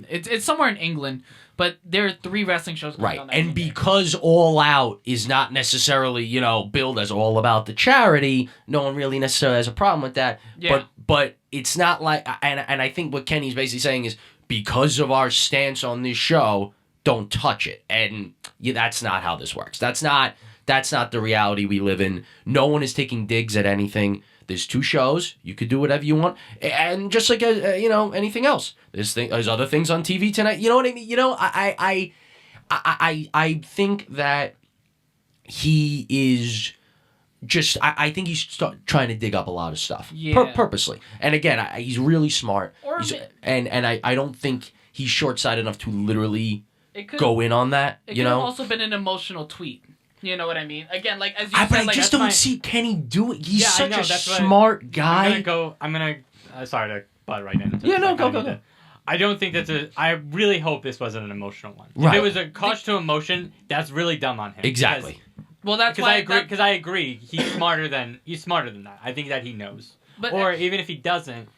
It's somewhere in England, but there are 3 wrestling shows going Right. on that And weekend. because All Out is not necessarily, billed as all about the charity, no one really necessarily has a problem with that. Yeah. But it's not like, and I think what Kenny's basically saying is, because of our stance on this show, don't touch it. And that's not how this works. That's not the reality we live in. No one is taking digs at anything. There's 2 shows. You could do whatever you want, and just like anything else, there's other things on TV tonight. You know what I mean? I think that he is just. I think he's trying to dig up a lot of stuff, Yeah. purposely. And again, he's really smart. Or And I don't think he's short-sighted enough to literally it could go in on that. It You could have know. also been an emotional tweet. You know what I mean? Again, like as you But said, I like just that's don't my- see Kenny do it. He's Yeah, I such know, a that's why smart guy. I'm gonna sorry to butt right into Yeah, this. no, I go. kinda need to- I don't think I really hope this wasn't an emotional one. Right. If it was a cause to emotion, that's really dumb on him. Exactly. Well, that's Because why I agree. Because I agree. He's smarter than that. I think that he knows. But Or even if he doesn't,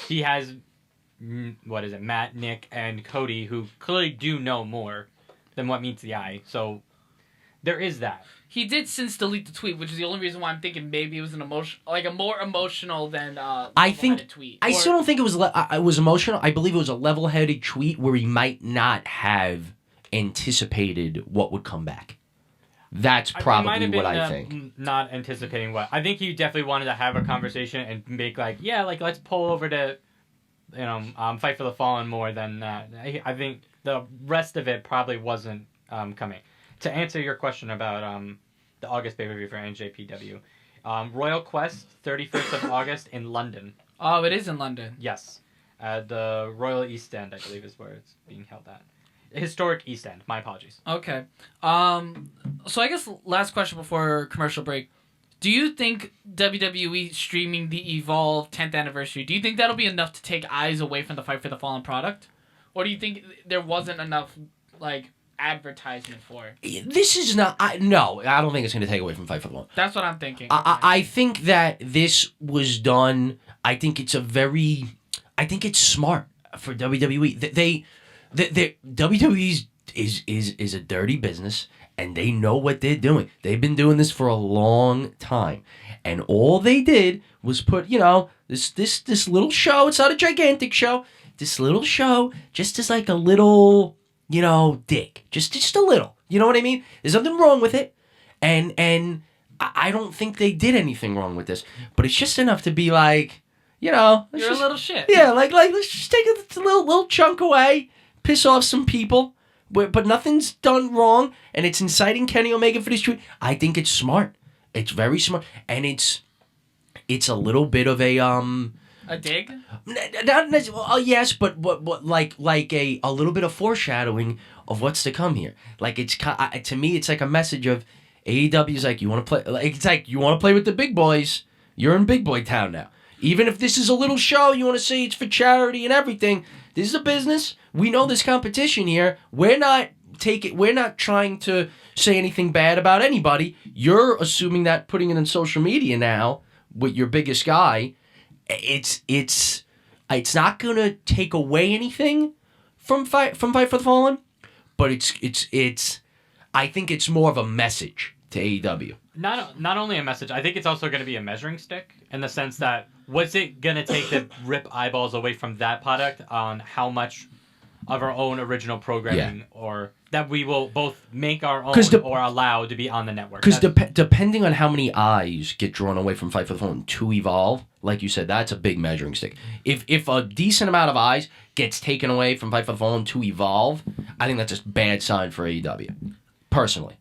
he has Matt, Nick, and Cody, who clearly do know more than what meets the eye. So there is that. he did since delete the tweet, which is the only reason why I'm thinking maybe it was an a more emotional than I think- level-headed tweet. I Or- still don't think it was emotional. I believe it was a level-headed tweet where he might not have anticipated what would come back. That's It might probably have been, what I think. Not anticipating what. I think he definitely wanted to have a conversation and make let's pull over to, Fight for the Fallen more than that. I think the rest of it probably wasn't coming. To answer your question about the August pay-per-view for NJPW, Royal Quest, 31st of August in London. Oh, it is in London. Yes. At the Royal East End, I believe is where it's being held at. Historic East End. My apologies. Okay. So I guess last question before commercial break. Do you think WWE streaming the Evolve 10th anniversary, do you think that'll be enough to take eyes away from the Fight for the Fallen product? Or do you think there wasn't enough, advertisement for it? This is not. No, I don't think it's going to take away from Fight for the Fallen. That's what I'm thinking. I think that this was done. I think it's smart for WWE. WWE is a dirty business, and they know what they're doing. They've been doing this for a long time, and all they did was put this little show. It's not a gigantic show. This little show just as like a little dig, just a little. You know what I mean? There's nothing wrong with it, and I don't think they did anything wrong with this, but it's just enough to be like, You're a little shit. yeah, like let's just take a little chunk away, piss off some people, but nothing's done wrong, and it's inciting Kenny Omega for this tweet. I think it's smart. It's very smart, and it's a little bit of a A dig? not necessarily, yes, but like a little bit of foreshadowing of what's to come here. Like to me, it's like a message of AEW's like, you want to play, like it's like you want to play with the big boys. You're in big boy town now. Even if this is a little show, you want to say it's for charity and everything. This is a business. We know there's competition here. We're not trying to say anything bad about anybody. You're assuming that putting it in social media now with your biggest guy, it's not gonna take away anything from Fight for the Fallen, but it's I think it's more of a message to AEW. Not only a message, I think it's also going to be a measuring stick in the sense that what's it going to take to rip eyeballs away from that product on how much of our own original programming or that we will both make our own or allow to be on the network. Because depending on how many eyes get drawn away from Fight for the Fallen to Evolve, like you said, that's a big measuring stick. If a decent amount of eyes gets taken away from Fight for the Fallen to Evolve, I think that's a bad sign for AEW. Personally.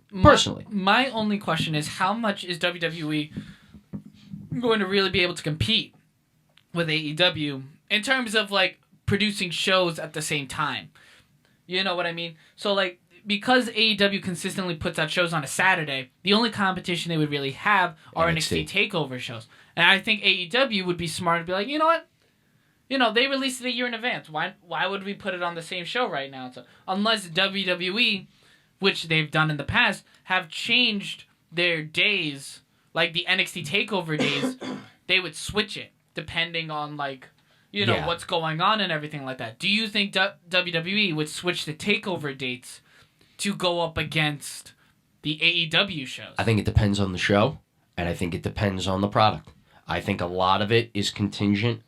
My only question is how much is WWE going to really be able to compete with AEW in terms of producing shows at the same time? You know what I mean? So because AEW consistently puts out shows on a Saturday, the only competition they would really have are NXT TakeOver shows. And I think AEW would be smart to be like, you know what? They released it a year in advance. Why would we put it on the same show right now? So unless WWE, which they've done in the past, have changed their days, like the NXT TakeOver days, they would switch it depending on you know, Yeah. what's going on and everything like that. Do you think WWE would switch the takeover dates to go up against the AEW shows? I think it depends on the show, and I think it depends on the product. I think a lot of it is contingent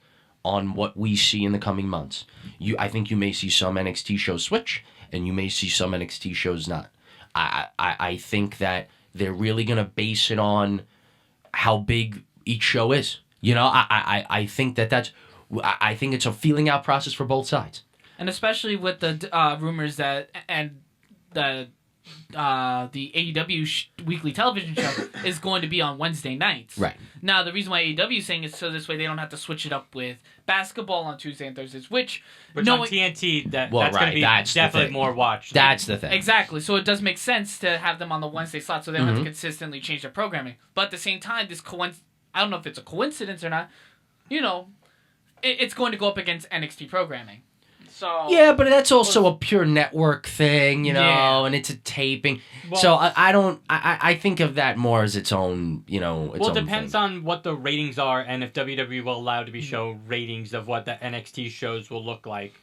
on what we see in the coming months. I think you may see some NXT shows switch, and you may see some NXT shows not. I think that they're really going to base it on how big each show is. You know, I think I think it's a feeling out process for both sides. And especially with the rumors that the AEW weekly television show is going to be on Wednesday nights. Right. Now, the reason why AEW is saying is so this way they don't have to switch it up with basketball on Tuesday and Thursdays, which on TNT, that's going to be that's the definitely thing. more watched. That's the thing. Exactly. So it does make sense to have them on the Wednesday slot so they don't Mm-hmm. have to consistently change their programming. But at the same time, I don't know if it's a coincidence or not, you know, it's going to go up against NXT programming. So Yeah, but that's also a pure network thing, you know, Yeah. and it's a taping. Well- So I think of that more as its own, you know, its Well, own it depends thing. on what the ratings are and if WWE will allow to be show ratings of what the NXT shows will look like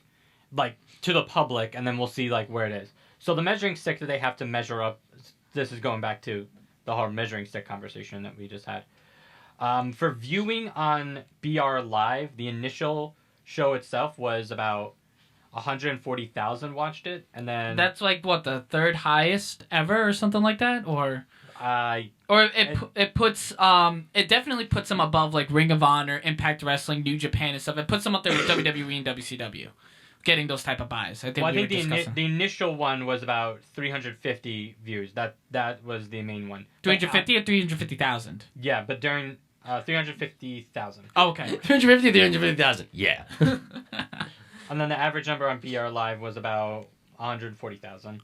to the public, and then we'll see like where it is. So the measuring stick that they have to measure up, this is going back to the whole measuring stick conversation that we just had. For viewing on BR Live, the initial show itself was about 140,000 watched it, and then that's like what, the third highest ever or something like that, or it puts it definitely puts them above like Ring of Honor, Impact Wrestling, New Japan and stuff. It puts them up there with WWE and WCW, getting those type of buys. I think well, I we think were discussing the initial one was about 350 views. That was the main one. 350 or 350,000. Yeah, but during 350,000. Oh, okay. 350,000. Yeah. And then the average number on BR Live was about 140,000,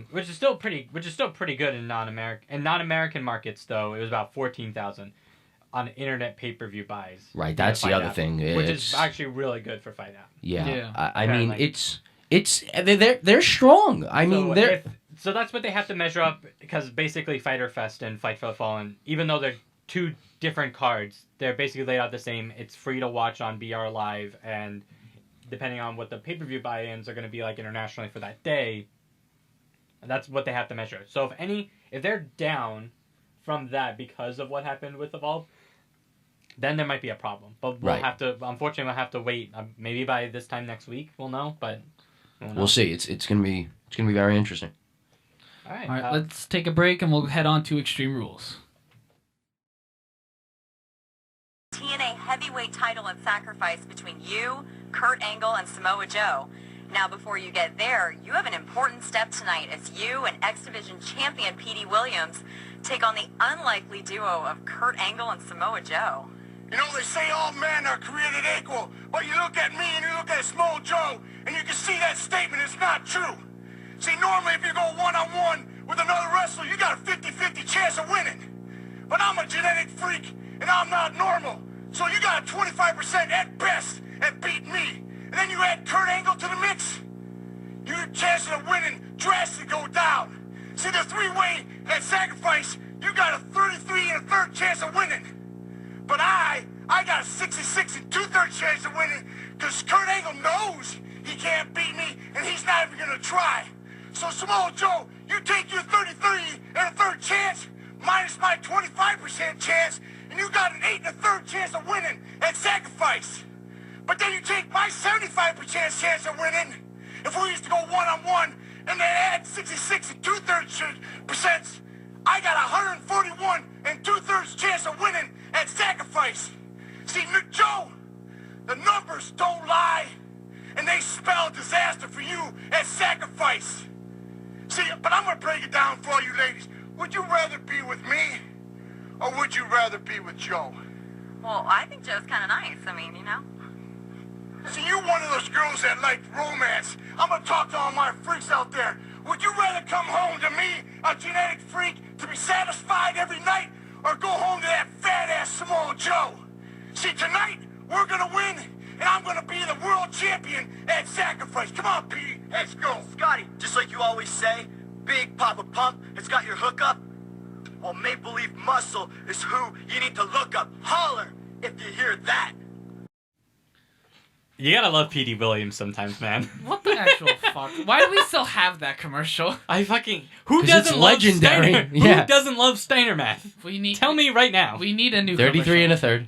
which is still pretty good in non-American markets. Though it was about 14,000 on internet pay-per-view buys. Right, that's the Fight other App, thing. which It's- is actually really good for Fight App. Yeah. Yeah. I mean, Apparently. they're strong. I mean, they're So that's what they have to measure up, because basically Fyter Fest and Fight for the Fallen, even though they're two different cards, they're basically laid out the same. It's free to watch on BR Live, and depending on what the pay-per-view buy-ins are going to be like internationally for that day, that's what they have to measure. So if they're down from that because of what happened with Evolve, then there might be a problem. But we'll unfortunately have to wait. Maybe by this time next week we'll know, but we'll see. It's gonna be very interesting. All right. All right, let's take a break and we'll head on to Extreme Rules. TNA heavyweight title and sacrifice between you, Kurt Angle, and Samoa Joe. Now, before you get there, you have an important step tonight as you and X Division champion Petey Williams take on the unlikely duo of Kurt Angle and Samoa Joe. You know, they say all men are created equal, but you look at me and you look at Small Joe, and you can see that statement is not true. See, normally if you go one-on-one with another wrestler, you got a 50-50 chance of winning. But I'm a genetic freak, and I'm not normal. So you got a 25% at best at beating me. And then you add Kurt Angle to the mix, your chances of winning drastically go down. See, the three-way at sacrifice, you got a 33 and a third chance of winning. But I got a 66 and two-thirds chance of winning, because Kurt Angle knows he can't beat me, and he's not even gonna try. So Samoa Joe, you take your 33 and a third chance, minus my 25% chance, and you got an 8 and a third chance of winning at sacrifice. But then you take my 75% chance of winning, if we used to go one-on-one, and then add 66 and two-thirds percent, I got 141 and two-thirds chance of winning at sacrifice. See, Joe, the numbers don't lie, and they spell disaster for you at sacrifice. See, but I'm gonna break it down for all you ladies. Would you rather be with me, or would you rather be with Joe? Well, I think Joe's kind of nice. I mean, you know. See, you're one of those girls that like romance. I'm gonna talk to all my freaks out there. Would you rather come home to me, a genetic freak, to be satisfied every night, or go home to that fat-ass Samoa Joe? See, tonight, we're gonna win, and I'm gonna be the world champion at sacrifice. Come on, Pete, let's go. Scotty, just like you always say, Big Papa Pump has got your hookup. Well, Maple Leaf Muscle is who you need to look up. Holler if you hear that. You gotta love P.D. Williams sometimes, man. What the actual fuck? Why do we still have that commercial? I fucking... Who 'Cause doesn't it's love legendary. Steiner? Yeah. Who doesn't love Steiner math? We need. Tell me right now. We need a new 33 and commercial.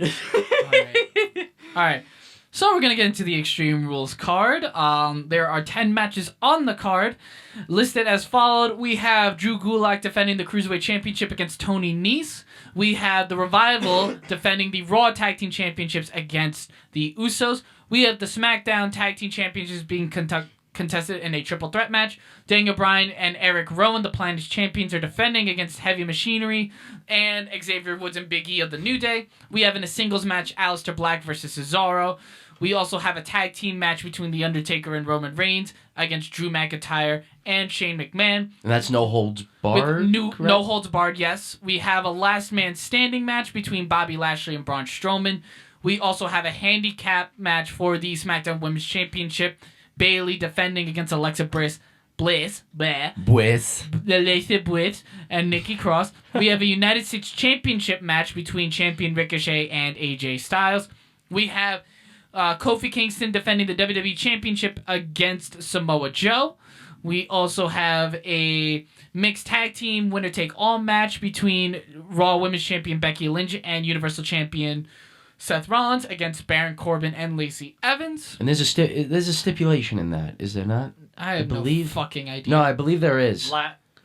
a third. All right. So we're gonna get into the Extreme Rules card. There are 10 matches on the card, listed as followed. We have Drew Gulak defending the Cruiserweight Championship against Tony Nese. We have the Revival defending the Raw Tag Team Championships against the Usos. We have the SmackDown Tag Team Championships being contested in a triple threat match. Daniel Bryan and Eric Rowan, the Planet's champions, are defending against Heavy Machinery and Xavier Woods and Big E of the New Day. We have in a singles match Aleister Black versus Cesaro. We also have a tag team match between The Undertaker and Roman Reigns against Drew McIntyre and Shane McMahon. And that's no holds barred. With no holds barred, yes. We have a last man standing match between Bobby Lashley and Braun Strowman. We also have a handicap match for the SmackDown Women's Championship. Bayley defending against Alexa Bliss, Alexa Bliss, and Nikki Cross. We have a United States Championship match between champion Ricochet and AJ Styles. We have Kofi Kingston defending the WWE Championship against Samoa Joe. We also have a mixed tag team winner-take-all match between Raw Women's Champion Becky Lynch and Universal Champion Seth Rollins against Baron Corbin and Lacey Evans. And there's a stipulation in that, is there not? I have no fucking idea. No, I believe there is.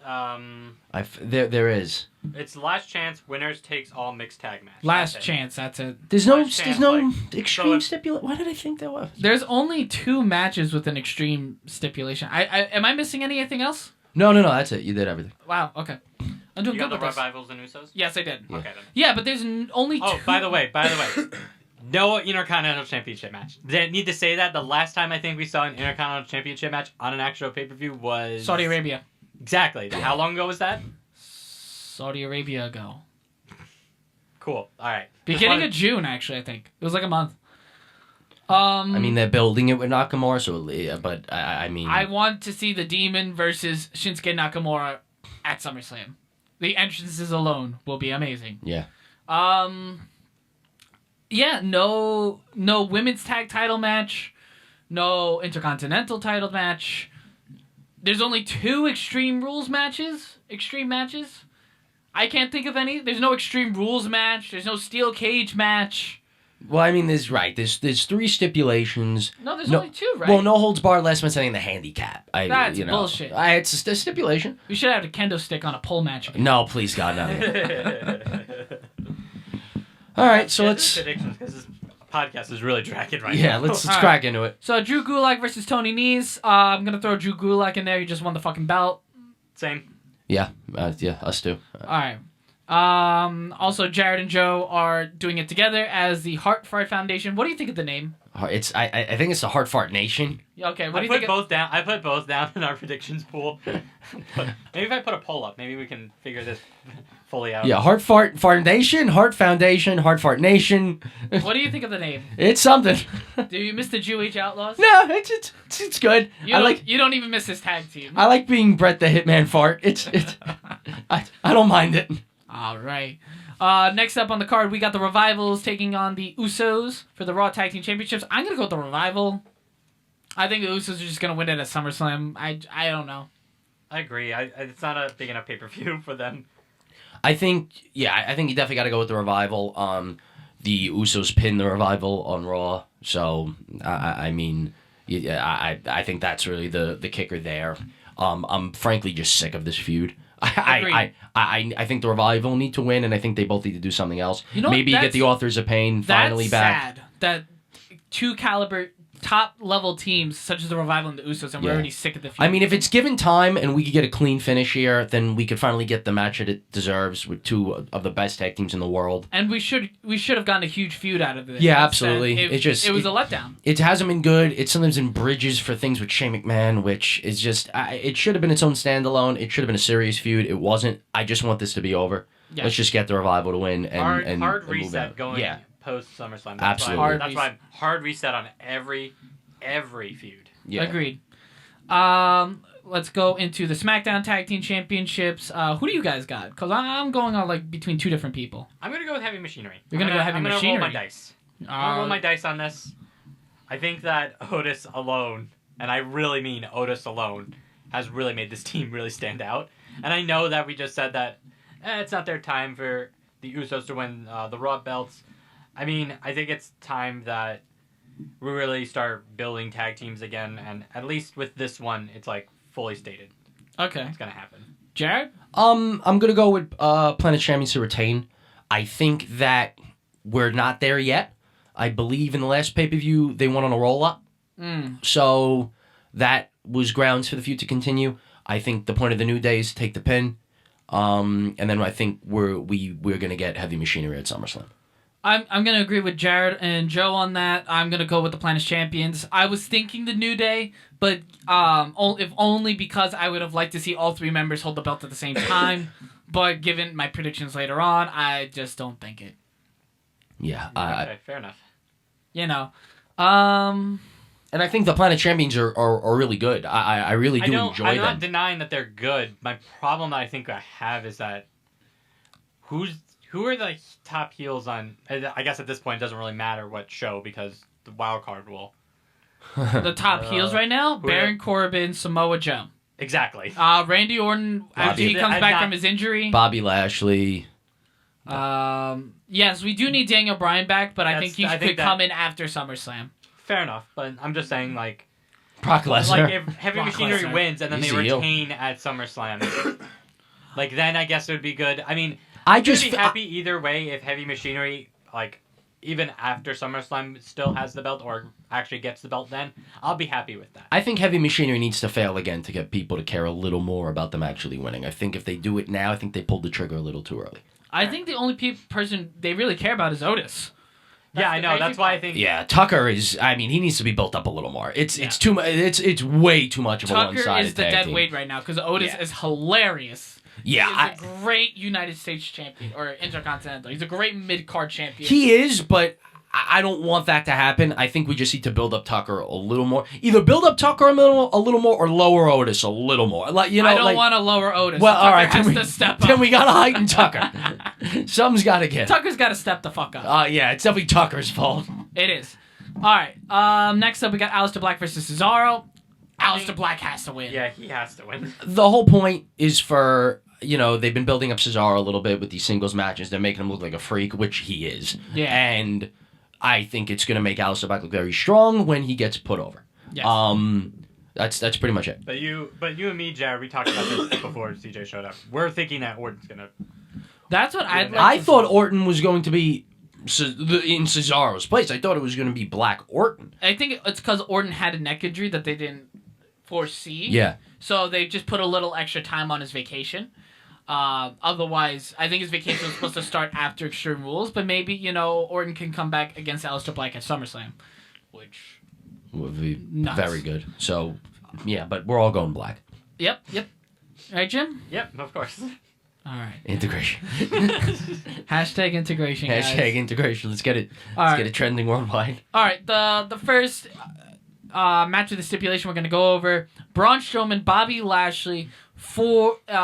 There is. It's last chance, winners takes all mixed tag match. Last chance, that's it. There's no chance, extreme stipulation. Why did I think there was? There's only 2 matches with an extreme stipulation. Am I missing anything else? No, that's it. You did everything. Wow, okay. I'm doing You got good the with this. Revivals and Usos? Yes, I did. Yeah. Okay, then. Yeah, but there's only 2. Oh, by the way, no Intercontinental Championship match. They need to say that the last time I think we saw an Intercontinental Championship match on an actual pay-per-view was... Saudi Arabia. Exactly. How long ago was that? Saudi Arabia ago. Cool. All right. Beginning of June, actually, I think. It was like a month. I mean, they're building it with Nakamura, so yeah, but I mean... I want to see the Demon versus Shinsuke Nakamura at SummerSlam. The entrances alone will be amazing. Yeah. Yeah, no women's tag title match, no Intercontinental title match. There's only 2 Extreme matches. I can't think of any. There's no Extreme Rules match. There's no Steel Cage match. Well, I mean, there's 3 stipulations. No, there's only 2, right? Well, no holds barred, less man saying the handicap. That's bullshit. It's a stipulation. We should have a kendo stick on a pole match again. No, please, God, no. All right, so let's... Predictions, because this podcast is really dragging right Yeah, now. let's All crack into it. So Drew Gulak versus Tony Nese. I'm gonna throw Drew Gulak in there. He just won the fucking belt. Same. Yeah, us too. All right. Also, Jared and Joe are doing it together as the Heart Fart Foundation. What do you think of the name? I think it's the Heart Fart Nation. Okay, what I do you put think? both down. I put both down in our predictions pool. Maybe if I put a poll up, maybe we can figure this fully out. Yeah, Heart Fart Foundation, Heart Foundation, Heart Fart Nation. What do you think of the name? It's something. Do you miss the Jewish Outlaws? No, it's good. You don't even miss this tag team. I like being Brett the Hitman Fart. It's I don't mind it. All right. Next up on the card, we got the Revivals taking on the Usos for the Raw Tag Team Championships. I'm gonna go with the Revival. I think the Usos are just gonna win it at SummerSlam. I don't know. I agree. It's not a big enough pay-per-view for them. I think you definitely got to go with the Revival. The Usos pinned the Revival on Raw, so I mean, I think that's really the kicker there. I'm frankly just sick of this feud. I think the Revival need to win, and I think they both need to do something else. Maybe get the Authors of Pain finally back. That's sad that 2 caliber top level teams such as the Revival and the Usos, and we're already sick of the feud. I mean, if it's given time and we could get a clean finish here, then we could finally get the match that it deserves with 2 of the best tag teams in the world. And we should have gotten a huge feud out of this. Yeah, absolutely. It was a letdown. It hasn't been good. It's sometimes in bridges for things with Shane McMahon, which is just... it should have been its own standalone. It should have been a serious feud. It wasn't. I just want this to be over. Yeah. Let's just get the Revival to win and hard move reset on. going post SummerSlam. Absolutely. That's why hard reset on every feud. Yeah. Agreed. Let's go into the SmackDown Tag Team Championships. Who do you guys got? Because I'm going on between 2 different people. I'm gonna go with Heavy Machinery. You're gonna go Heavy Machinery. I'm gonna roll my dice. I'm gonna roll my dice on this. I think that Otis alone, and I really mean Otis alone, has really made this team really stand out. And I know that we just said that it's not their time for the Usos to win the Raw belts. I mean, I think it's time that we really start building tag teams again, and at least with this one, it's like fully stated. Okay. It's gonna happen. Jared? I'm gonna go with Planet Champions to retain. I think that we're not there yet. I believe in the last pay-per-view they went on a roll-up. So that was grounds for the feud to continue. I think the point of the New Day is to take the pin. And then I think we're gonna get Heavy Machinery at SummerSlam. I'm gonna agree with Jared and Joe on that. I'm gonna go with the Planet Champions. I was thinking the New Day, but if only because I would have liked to see all three members hold the belt at the same time. But given my predictions later on, I just don't think it. Yeah. Okay, fair enough. You know, and I think the Planet Champions are really good. I really do enjoy I'm them. not denying that they're good. My problem that I think I have is that who are the top heels on? I guess at this point it doesn't really matter what show because the wild card rule. the top heels right now: Baron Corbin, Samoa Joe. Exactly. Randy Orton after he comes back from his injury. Bobby Lashley. Yes, we do need Daniel Bryan back, but I think he could that- come in after SummerSlam. Fair enough, but I'm just saying like Brock Lesnar. like if Heavy Brock Machinery Lesnar. wins and then He's they a heel. retain at SummerSlam, like then I guess it would be good. I mean, I I'd just be happy either way if Heavy Machinery like even after SummerSlam still has the belt or actually gets the belt. Then I'll be happy with that. I think Heavy Machinery needs to fail again to get people to care a little more about them actually winning. I think if they do it now, I think they pulled the trigger a little too early. I think the only person they really care about is Otis. Yeah, I know. crazy That's why I part. think. Yeah, Tucker is. I mean, he needs to be built up a little more. It's too much. It's way too much of a Tucker one-sided is the tag dead team. weight right now because Otis Yeah. is hilarious. Yeah, He's a great United States champion or Intercontinental. He's a great mid-card champion. he is, but I don't want that to happen. I think we just need to build up Tucker a little more. Either build up Tucker a little more, or lower Otis a little more. Like I don't want to lower Otis. Well, Tucker all right, has then we, to step up. then we gotta heighten Tucker. Something's gotta give. Tucker's got to step the fuck up. Yeah, it's definitely Tucker's fault. It is. All right. Next up, we got Aleister Black versus Cesaro. Aleister Black has to win. Yeah, he has to win. The whole point is for, they've been building up Cesaro a little bit with these singles matches. They're making him look like a freak, which he is. Yeah. And I think it's going to make Aleister Black look very strong when he gets put over. Yes. That's pretty much it. But you and me, Jared, we talked about this before CJ showed up. We're thinking that Orton's gonna. That's what I'd like I to thought see. Orton was going to be in Cesaro's place. I thought it was going to be Black Orton. I think it's because Orton had a neck injury that they didn't foresee. Yeah. So they just put a little extra time on his vacation. Otherwise, I think his vacation was supposed to start after Extreme Rules, but maybe, Orton can come back against Aleister Black at SummerSlam, which... Would be Nuts. very good. So, yeah, but we're all going Black. Yep. Right, Jim? Yep, of course. All right. Integration. Hashtag integration, guys. Hashtag integration. Let's get it. All Let's right. get it trending worldwide. All right, the first match of the stipulation we're going to go over, Braun Strowman, Bobby Lashley for in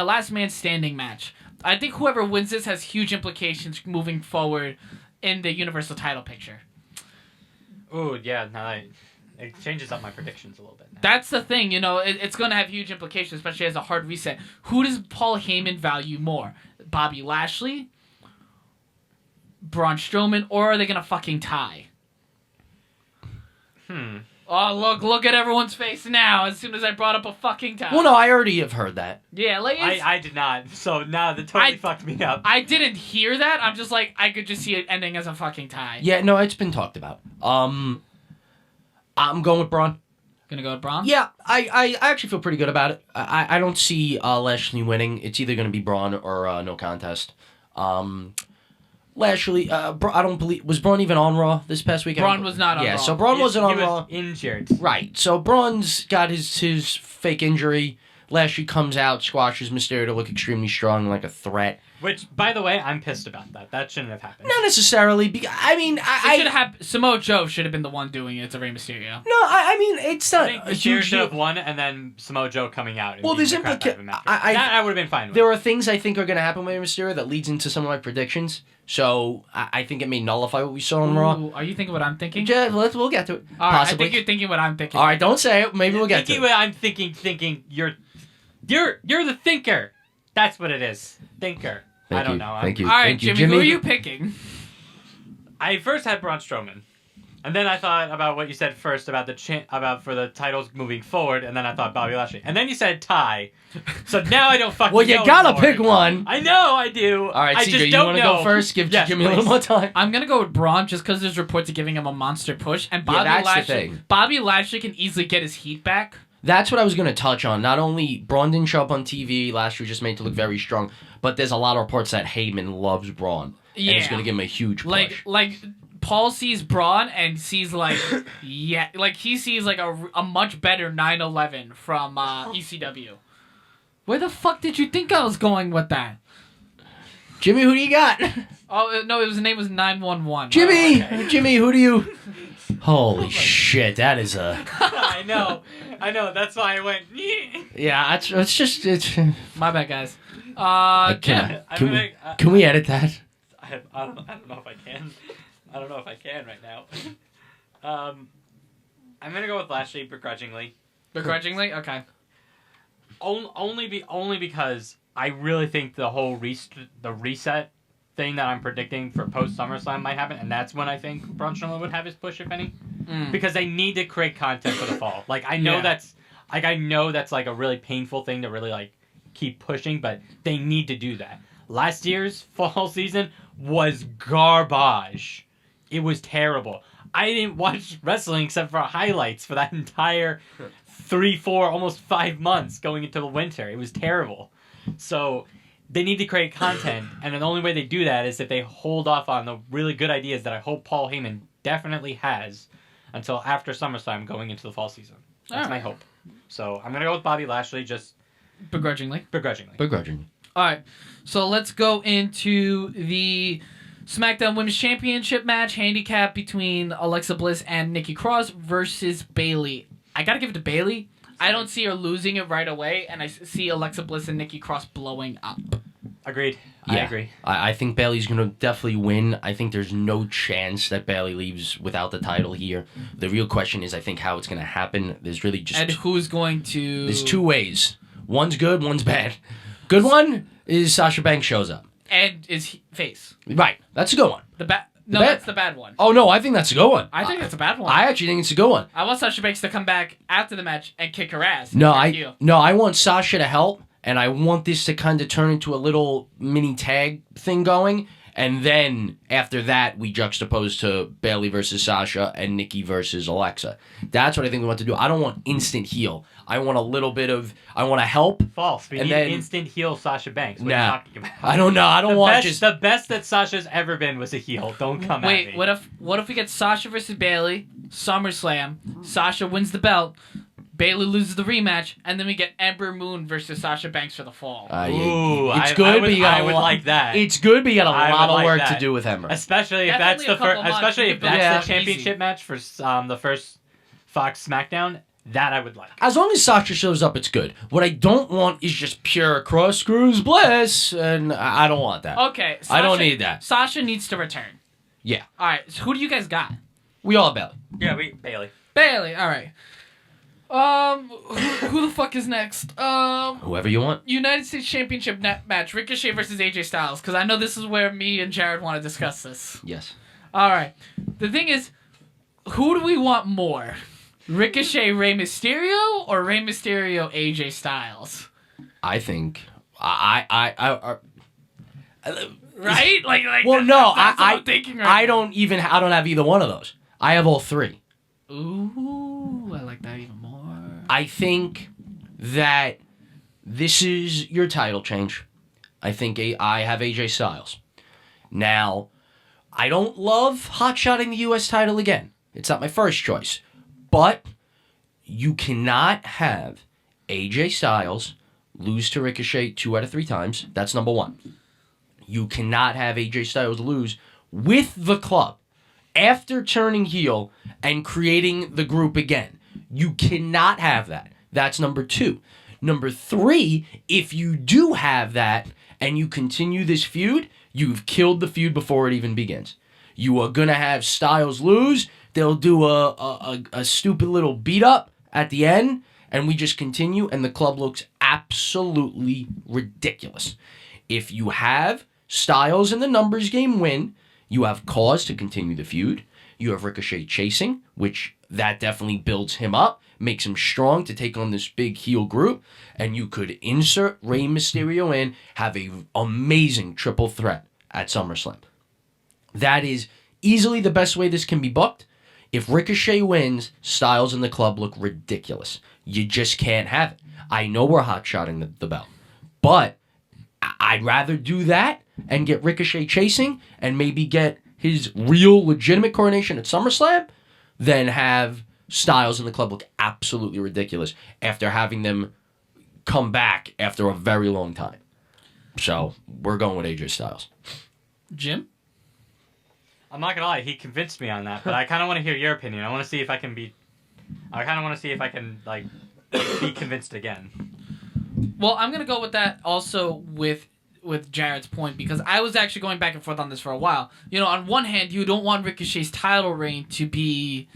a last man standing match. I think whoever wins this has huge implications moving forward in the Universal title picture. Ooh, yeah. Now it changes up my predictions a little bit. Now. That's the thing, it's going to have huge implications, especially as a hard reset. Who does Paul Heyman value more? Bobby Lashley, Braun Strowman, or are they going to fucking tie? Oh, look at everyone's face now as soon as I brought up a fucking tie. Well, no, I already have heard that. Yeah, like I did not. So now that totally fucked me up. I didn't hear that. I'm just like, I could just see it ending as a fucking tie. Yeah, no, it's been talked about. I'm going with Braun. Gonna go with Braun? Yeah, I actually feel pretty good about it. I don't see Lashley winning. It's either going to be Braun or no contest. Lashley, I don't believe... Was Braun even on Raw this past weekend? Braun was not on Raw. Yeah, so Braun wasn't on he Raw. was injured. Right, so Braun's got his fake injury. Lashley comes out, squashes Mysterio to look extremely strong, like a threat. Which, by the way, I'm pissed about that. That shouldn't have happened. Not necessarily. I mean, It should have Samoa Joe should have been the one doing it to Rey Mysterio. No, I mean, it's I not think a Mysterio huge should have deal. won, and then Samoa Joe coming out. And Well, beating there's the crap out of him after. That I would have been fine with. There are things I think are going to happen with Mysterio that leads into some of my predictions. So I think it may nullify what we saw on Raw. Ooh, are you thinking what I'm thinking? Yeah, we'll get to it. All right, I Possibly. think you're thinking what I'm thinking. All right, don't say it. Maybe we'll get to Thinking it. what I'm thinking. You're the thinker. That's what it is. Thinker. I don't know. Thank you. All right, Thank you, Jimmy, who are you picking? I first had Braun Strowman, and then I thought about what you said first about about for the titles moving forward, and then I thought Bobby Lashley, and then you said Ty. So now I don't fucking. Well, you know gotta anymore. pick one. I know I do. All right, I CJ, just you don't want to know. go first? Give me a little please. more time. I'm gonna go with Braun just because there's reports of giving him a monster push, and Yeah, Bobby that's the Lashley. thing. Bobby Lashley can easily get his heat back. That's what I was going to touch on. Not only Braun didn't show up on TV last year, just made to look very strong, but there's a lot of reports that Heyman loves Braun. Yeah. And he's going to give him a huge push. Like Paul sees Braun and sees like he sees like a much better 9/11 from ECW. Where the fuck did you think I was going with that? Jimmy, who do you got? Oh no, his name was 911. Jimmy! Oh, okay. Jimmy, who do you... Holy shit, that is a... I know. That's why I went. Yeah, it's just... My bad, guys. Can we edit that? I don't know if I can. I don't know if I can right now. I'm gonna go with Lashley begrudgingly. Begrudgingly, okay. Only because I really think the whole reset thing that I'm predicting for post SummerSlam might happen, and that's when I think Braun Strowman would have his push, if any, because they need to create content for the fall. Like I know that's like a really painful thing to really like keep pushing, but they need to do that. Last year's fall season was garbage. It was terrible. I didn't watch wrestling except for highlights for that entire 3, 4, almost 5 months going into the winter. It was terrible. So they need to create content, and the only way they do that is if they hold off on the really good ideas that I hope Paul Heyman definitely has until after SummerSlam going into the fall season. That's my hope. So I'm going to go with Bobby Lashley, just Begrudgingly. Begrudgingly. All right, so let's go into the SmackDown Women's Championship match handicap between Alexa Bliss and Nikki Cross versus Bayley. I gotta give it to Bayley. I don't see her losing it right away, and I see Alexa Bliss and Nikki Cross blowing up. Agreed. Yeah. I agree. I think Bayley's going to definitely win. I think there's no chance that Bayley leaves without the title here. The real question is, I think, how it's going to happen. There's really just... And who's going to... There's two ways. One's good, one's bad. Good one is Sasha Banks shows up. And is face. Right. That's a good one. No, bad- that's the bad one. Oh, no, I think that's a good one. I think that's a bad one. I actually think it's a good one. I want Sasha Banks to come back after the match and kick her ass. No, Thank I want Sasha to help, and I want this to kind of turn into a little mini tag thing going, and then after that we juxtapose to Bayley versus Sasha and Nikki versus Alexa. That's what I think we want to do. I don't want instant heel. I want a little bit of... I want to help. False. We And need then- instant heel Sasha Banks. What are Nah. you talking about? I don't know. I don't want just... The best that Sasha's ever been was a heel. Don't come at Wait, me. what if we get Sasha versus Bayley, SummerSlam, Sasha wins the belt, Bayley loses the rematch, and then we get Ember Moon versus Sasha Banks for the fall. Ooh, it's I good, would- but you got I a would lot, like that. It's good, but you got a I lot would of like work that. to do with Ember. Especially if That's that's only a the first. couple months. Especially You if can that's build the it championship easy. match for the first Fox SmackDown. That I would like. As long as Sasha shows up, it's good. What I don't want is just pure cross screws bliss, and I don't want that. Okay, I don't need that. Sasha needs to return. Yeah. All right, so who do you guys got? We all Bayley. Yeah, Bayley. Bayley. All right. Who the fuck is next? Whoever you want. United States Championship match: Ricochet versus AJ Styles. Because I know this is where me and Jared want to discuss this. Yes. All right. The thing is, who do we want more? Ricochet Rey Mysterio or Rey Mysterio AJ Styles? I think Right? Like well, no, that's what I'm thinking right I now. don't have either one of those. I have all three. Ooh, I like that even more. I think that this is your title change. I think I have AJ Styles. Now, I don't love hotshotting the U.S. title again. It's not my first choice. But you cannot have AJ Styles lose to Ricochet 2 out of 3 times. That's number one. You cannot have AJ Styles lose with the club after turning heel and creating the group again. You cannot have that. That's number 2. Number 3, if you do have that and you continue this feud, you've killed the feud before it even begins. You are going to have Styles lose. They'll do a stupid little beat up at the end, and we just continue, and the club looks absolutely ridiculous. If you have Styles in the numbers game win, you have cause to continue the feud. You have Ricochet chasing, which that definitely builds him up, makes him strong to take on this big heel group, and you could insert Rey Mysterio in, have a amazing triple threat at SummerSlam. That is easily the best way this can be booked. If Ricochet wins, Styles and the club look ridiculous. You just can't have it. I know we're hot-shotting the belt, but I'd rather do that and get Ricochet chasing and maybe get his real legitimate coronation at SummerSlam than have Styles and the club look absolutely ridiculous after having them come back after a very long time. So we're going with AJ Styles. Jim? I'm not gonna lie, he convinced me on that, but I kind of want to hear your opinion. I want to see if I can be. I kind of want to see if I can be convinced again. Well, I'm gonna go with that also with Jared's point, because I was actually going back and forth on this for a while. You know, on one hand, you don't want Ricochet's title reign to be,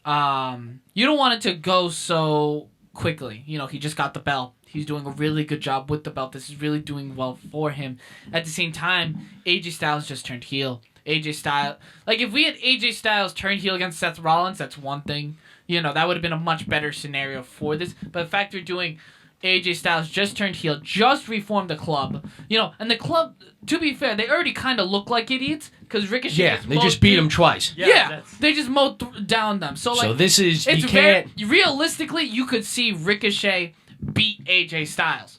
you don't want it to go so quickly. You know, he just got the belt. He's doing a really good job with the belt. This is really doing well for him. At the same time, AJ Styles just turned heel. AJ Styles, if we had AJ Styles turn heel against Seth Rollins, that's one thing. You know, that would have been a much better scenario for this. But the fact we're doing AJ Styles just turned heel, just reformed the club. You know, and the club, to be fair, they already kind of look like idiots because Ricochet. They just beat him twice. Yeah, they just mowed down them. So this is it's you can't. Realistically, you could see Ricochet beat AJ Styles.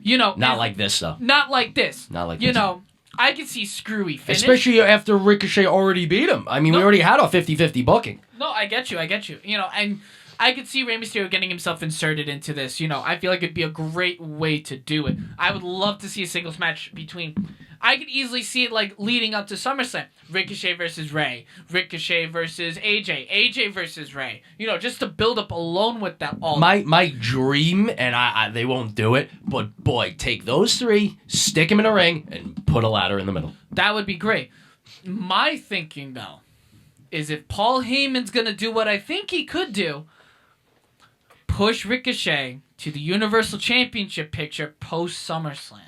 You know, Not like this though. Not like this. Not like you this. know. I could see screwy finish. Especially after Ricochet already beat him. I mean, we already had a 50-50 booking. No, I get you. You know, and I could see Rey Mysterio getting himself inserted into this. You know, I feel like it'd be a great way to do it. I would love to see a singles match between. I could easily see it leading up to SummerSlam. Ricochet versus Rey. Ricochet versus AJ. AJ versus Rey. You know, just to build up alone with that all. My dream, and I they won't do it, but boy, take those 3, stick them in a ring, and put a ladder in the middle. That would be great. My thinking, though, is if Paul Heyman's going to do what I think he could do, push Ricochet to the Universal Championship picture post-SummerSlam.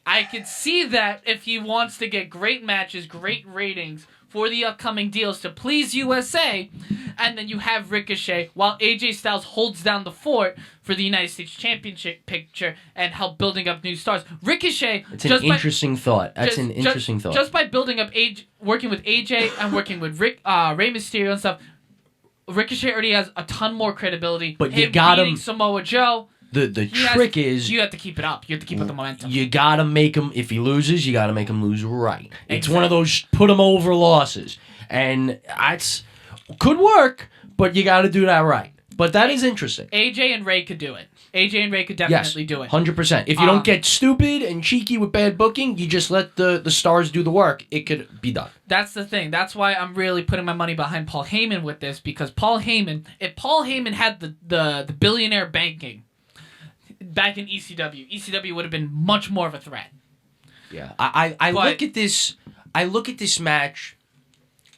I could see that if he wants to get great matches, great ratings for the upcoming deals to please USA, and then you have Ricochet while AJ Styles holds down the fort for the United States Championship picture and help building up new stars. Ricochet... It's an interesting thought. That's an interesting thought. Just by building up working with AJ and working with Rey Mysterio and stuff, Ricochet already has a ton more credibility. But you got him... Samoa Joe... The trick is... You have to keep it up. You have to keep up the momentum. You got to make him... If he loses, you got to make him lose right. It's one of those put him over losses. And that's... Could work, but you got to do that right. But that is interesting. AJ and Rey could do it. AJ and Rey could definitely do it. 100%. If you don't get stupid and cheeky with bad booking, you just let the stars do the work, it could be done. That's the thing. That's why I'm really putting my money behind Paul Heyman with this, because if Paul Heyman had the billionaire banking back in ECW would have been much more of a threat. Yeah. I look at this match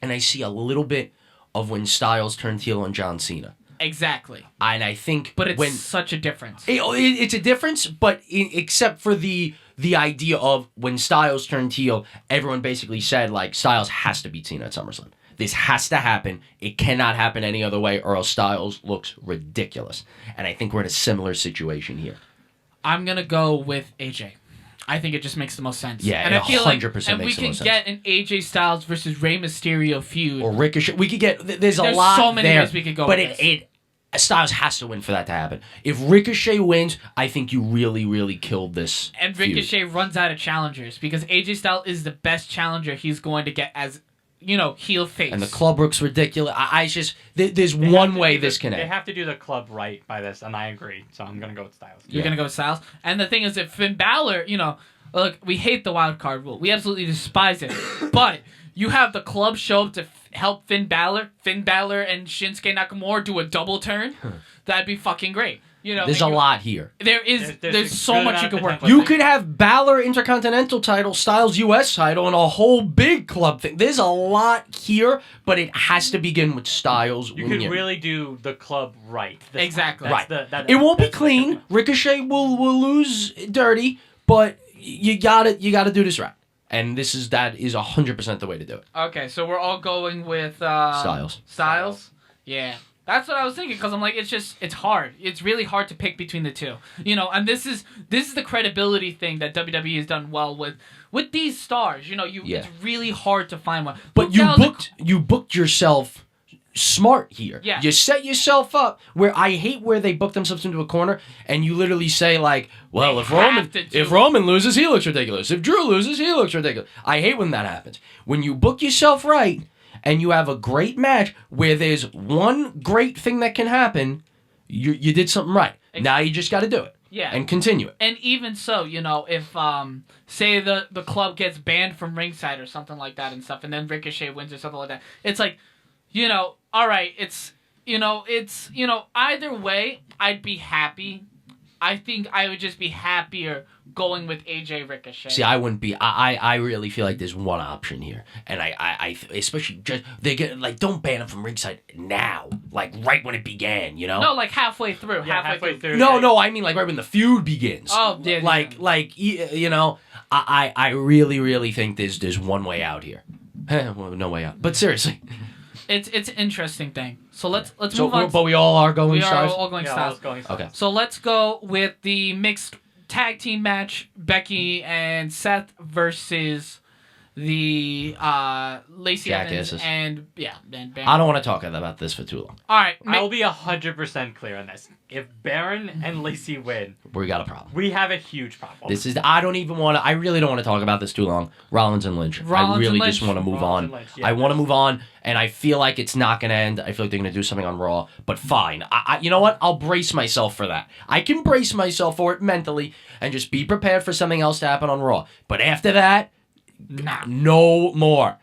and I see a little bit of when Styles turned heel on John Cena. Exactly. And I think... But it's such a difference. It's a difference, but except for the idea of when Styles turned heel, everyone basically said, Styles has to beat Cena at SummerSlam. This has to happen. It cannot happen any other way, or else Styles looks ridiculous. And I think we're in a similar situation here. I'm going to go with AJ. I think it just makes the most sense. Yeah, and it I feel 100% like, makes the most sense. And we can get an AJ Styles versus Rey Mysterio feud. Or Ricochet. We could get... There's a lot so many there, ways we could go but with this. Styles has to win for that to happen. If Ricochet wins, I think you really, really killed this And feud. Ricochet runs out of challengers because AJ Styles is the best challenger he's going to get as, heel face. And the club looks ridiculous. There's one way this can end. They have to do the club right by this, and I agree. So I'm going to go with Styles. You're going to go with Styles? And the thing is, if Finn Balor, look, we hate the wild card rule. We absolutely despise it. But you have the club show up to help Finn Balor and Shinsuke Nakamura do a double turn. That'd be fucking great. You know, There's a lot here. There's so good much amount you of could work potential. with. You could have Balor Intercontinental title, Styles US title, and a whole big club thing. There's a lot here, but it has to begin with Styles. You could really do the club right. this time. Exactly. That's Right. the- It won't be that's the clean. difference. Ricochet will lose dirty, but you gotta do this right. And that is 100% the way to do it. Okay, so we're all going with Styles. Styles? Yeah. That's what I was thinking, because I'm like, it's hard. It's really hard to pick between the two. You know, and this is the credibility thing that WWE has done well with these stars. You know, Yeah. it's really hard to find one. But Luke Gallows- you booked yourself smart here. Yeah. You set yourself up where I hate where they book themselves into a corner and you literally say like, well, They if have to Roman loses, he looks ridiculous. If Drew loses, he looks ridiculous. I hate when that happens. When you book yourself right and you have a great match where there's one great thing that can happen, you did something right. Now you just got to do it. Yeah. And continue it. And even so, you know, if say the club gets banned from ringside or something like that and stuff, and then Ricochet wins or something like that, it's like, you know, all right, it's either way, I'd be happy. I think I would just be happier going with AJ Ricochet. See, I wouldn't be. I really feel like there's one option here, and I especially just they get like don't ban him from ringside now, like right when it began, you know. No, like halfway through. Yeah, halfway through. No, I mean like right when the feud begins. Oh, yeah. You know, I really think there's one way out here. Well, no way out. But seriously, It's an interesting thing. So let's so move on. but we all are going We are stars. all going Yeah, I styles. was going Okay. So let's go with the mixed tag team match: Becky and Seth versus the Lacey Evans Jackasses. and Baron. I don't want to talk about this for too long. All right, I will be 100% clear on this. If Baron and Lacey win, We got a problem. we have a huge problem. This is. I don't even want to. I really don't want to talk about this too long. Rollins and Lynch. Rollins I really and just Lynch. want to move Rollins on. and Lynch, yeah. I want to move on, and I feel like it's not going to end. I feel like they're going to do something on Raw. But fine. You know what? I'll brace myself for that. I can brace myself for it mentally and just be prepared for something else to happen on Raw. But after that, no more.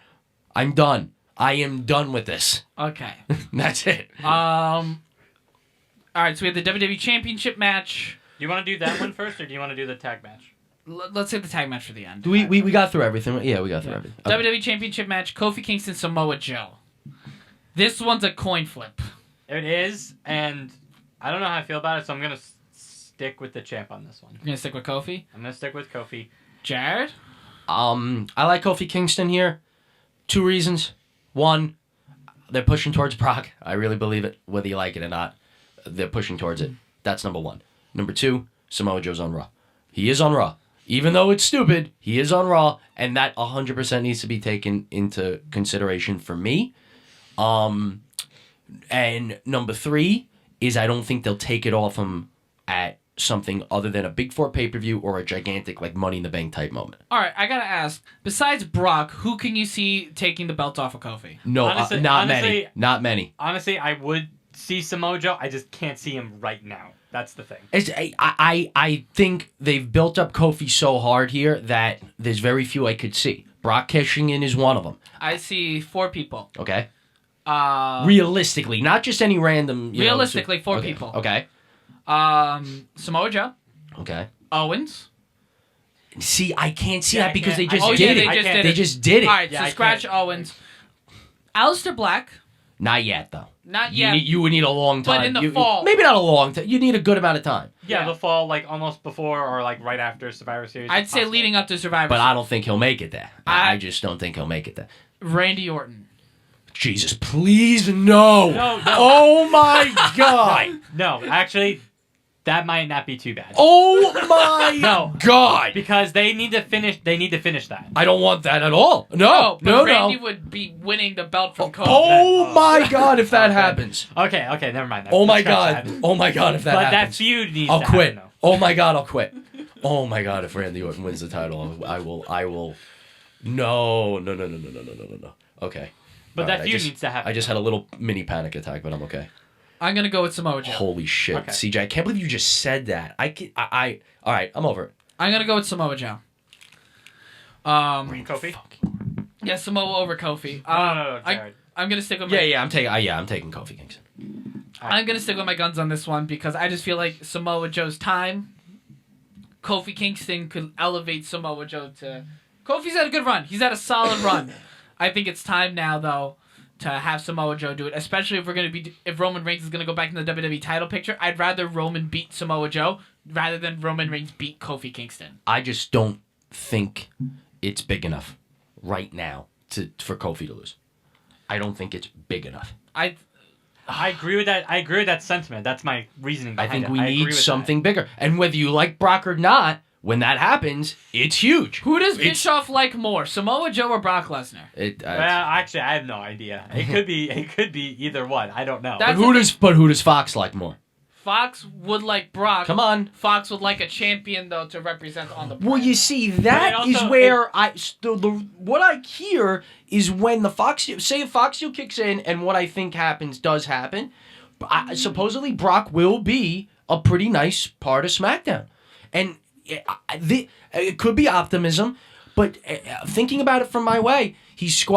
I'm done. I am done with this. Okay. That's it. All right, so we have the WWE Championship match. Do you want to do that one first, or do you want to do the tag match? Let's say the tag match for the end. We got through everything. Yeah, we got through everything. Okay. WWE Championship match: Kofi Kingston, Samoa Joe. This one's a coin flip. It is, and I don't know how I feel about it, so I'm going to stick with the champ on this one. You're gonna stick with Kofi. I'm going to stick with Kofi. Jared. I like Kofi Kingston here. 2 reasons. 1, they're pushing towards Brock. I really believe it, whether you like it or not. They're pushing towards it. That's number 1. Number 2, Samoa Joe's on Raw. He is on Raw. Even though it's stupid, he is on Raw, and that 100% needs to be taken into consideration for me. And number 3 is I don't think they'll take it off him at something other than a Big Four pay-per-view or a gigantic like Money in the Bank type moment. All right, I gotta ask. Besides Brock, who can you see taking the belt off of Kofi? No, Honestly- not honestly- many. Not many. Honestly, I would see Samoa Joe. I just can't see him right now. That's the thing. I think they've built up Kofi so hard here that there's very few I could see. Brock cashing in is one of them. I see 4 people. Okay. Uh, Realistically, not just any random. You know, Realistically, 4 okay, people. Okay. Samoa Joe, Okay. Owens. See, I can't see Yeah, that I because they can't- just Oh, did yeah, it. they I just can't- did They it. just did it. All right, Yeah, so I scratch can't. Owens. Aleister Black. Not yet, though. Not You, yet. you would need a long But time. in the You- fall. Maybe not a long time. You need a good amount of time. Yeah, Yeah. the fall, like almost before or like right after Survivor Series. I'd if say possible. leading up to Survivor. But I don't think he'll make it there. I- I just don't think he'll make it there. Randy Orton. Jesus, please, no. No, no. Oh, my God. No, actually, that might not be too bad. Oh, my No. God. Because they need to finish. They need to finish that. I don't want that at all. No, but no, Randy no. would be winning the belt from Kofi. Oh, my God, if that Okay. happens. Okay, never mind. Oh, my Scratch God. that. Oh, my God, if that But that happens. feud needs I'll to quit. happen, Oh, my God, I'll quit. Oh, my God, if Randy Orton wins the title, I will. No. Okay. But All that right, feud needs to happen. I just had a little mini panic attack, but I'm okay. I'm gonna go with Samoa Joe. Holy shit, Okay. CJ! I can't believe you just said that. All right, I'm over it. I'm gonna go with Samoa Joe. Kofi? Yeah, Samoa over Kofi. No, Jared. I'm gonna stick with my, I'm taking Kofi Kingston. I'm gonna stick with my guns on this one because I just feel like Samoa Joe's time. Kofi Kingston could elevate Samoa Joe to. Kofi's had a good run. He's had a solid run. I think it's time now though to have Samoa Joe do it, especially if Roman Reigns is gonna go back in the WWE title picture. I'd rather Roman beat Samoa Joe rather than Roman Reigns beat Kofi Kingston. I just don't think it's big enough right now for Kofi to lose. I don't think it's big enough. I agree with that. I agree with that sentiment. That's my reasoning I behind think it. we need something bigger. And whether you like Brock or not, when that happens, it's huge. Who does Bischoff like more, Samoa Joe or Brock Lesnar? Well, actually, I have no idea. It could be either one. I don't know. That's But who does Fox like more? Fox would like Brock. Come on. Fox would like a champion though to represent on the brand. Well, you see, that is where what I hear is when the Fox deal kicks in, and what I think does happen. Supposedly, Brock will be a pretty nice part of SmackDown, and it could be optimism, but thinking about it from my way, he's beats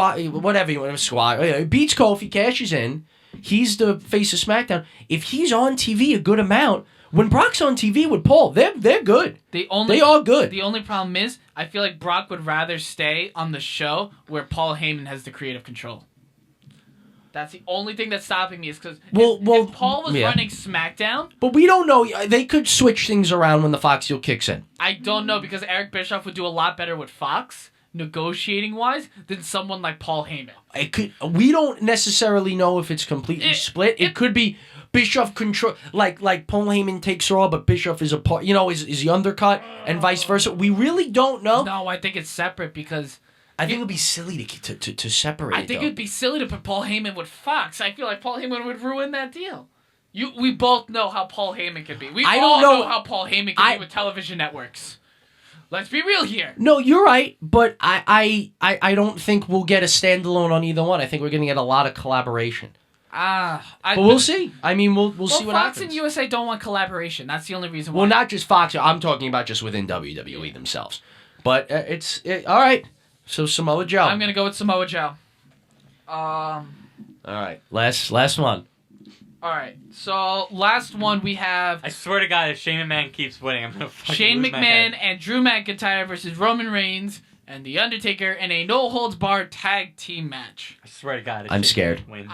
Kofi, cashes in. He's the face of SmackDown. If he's on TV a good amount, when Brock's on TV with Paul, they're good. They are good. The only problem is, I feel like Brock would rather stay on the show where Paul Heyman has the creative control. That's the only thing that's stopping me is because if Paul was running SmackDown... But we don't know. They could switch things around when the Fox deal kicks in. I don't know because Eric Bischoff would do a lot better with Fox, negotiating-wise, than someone like Paul Heyman. We don't necessarily know if it's completely split. It could be Bischoff control, like Paul Heyman takes Raw, but Bischoff is a part. Is the undercut and vice versa. We really don't know. No, I think it's separate because I think it would be silly to separate. I think it'd be silly to put Paul Heyman with Fox. I feel like Paul Heyman would ruin that deal. We both know how Paul Heyman can be. We all know how Paul Heyman can be with television networks. Let's be real here. No, you're right, but I don't think we'll get a standalone on either one. I think we're going to get a lot of collaboration. But we'll see. I mean, we'll see what happens. Fox and USA don't want collaboration. That's the only reason why. Well, not just Fox. I'm talking about just within WWE themselves. But all right. So Samoa Joe. I'm going to go with Samoa Joe. All right. Last one. All right. So last one we have. I swear to God, if Shane McMahon keeps winning, I'm gonna fucking Shane lose my head. McMahon and Drew McIntyre versus Roman Reigns and The Undertaker in a no-holds-barred tag team match. I swear to God, if I'm Shane scared. Wins.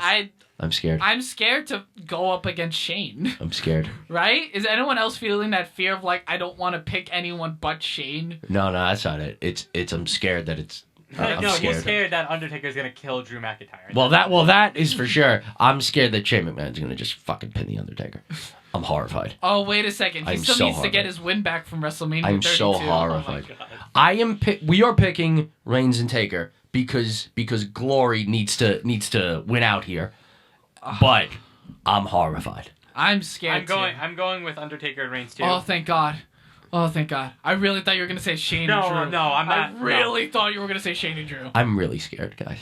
I'm scared. I'm scared to go up against Shane. I'm scared. Right? Is anyone else feeling that fear of like I don't want to pick anyone but Shane? No, that's not it. It's I'm scared that it's. I'm no, scared. he's scared that Undertaker's gonna kill Drew McIntyre. Well, that is for sure. I'm scared that Shane McMahon's gonna just fucking pin the Undertaker. I'm horrified. Oh, wait a second. He I'm still so needs to get horrified. his win back from WrestleMania 32. I'm so horrified. Oh my God. We are picking Reigns and Taker because Glory needs to win out here. But I'm horrified. I'm scared. I'm going with Undertaker and Reigns too. Oh, thank God. Oh, thank God. I really thought you were going to say Shane and Drew. No, I'm not. I really thought you were going to say Shane and Drew. I'm really scared, guys.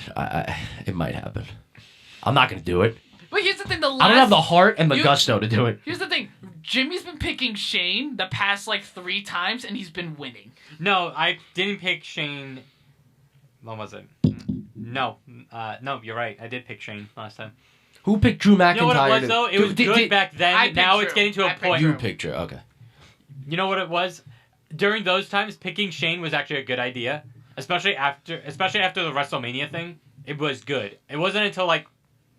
It might happen. I'm not gonna do it. But here's the thing. I don't have the heart and the gusto to do it. Here's the thing. Jimmy's been picking Shane the past, 3 times, and he's been winning. No, I didn't pick Shane. When was it? No, you're right. I did pick Shane last time. Who picked Drew McIntyre? You know what it was, though? It was good back then. Now it's getting to a point. You picked Drew. Okay. You know what it was? During those times, picking Shane was actually a good idea. Especially after the WrestleMania thing. It was good. It wasn't until,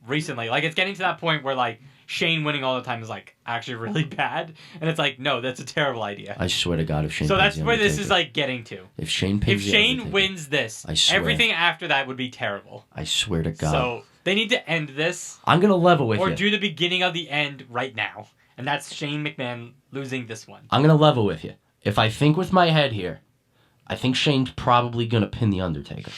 recently. It's getting to that point where, Shane winning all the time is, actually really bad. And it's no, that's a terrible idea. I swear to God, if Shane. So that's where this is, getting to. If Shane wins this, I swear. everything after that would be terrible. I swear to God. So they need to end this. I'm gonna level with you. Or do the beginning of the end right now. And that's Shane McMahon losing this one. I'm gonna level with you. If I think with my head here, I think Shane's probably gonna pin the Undertaker.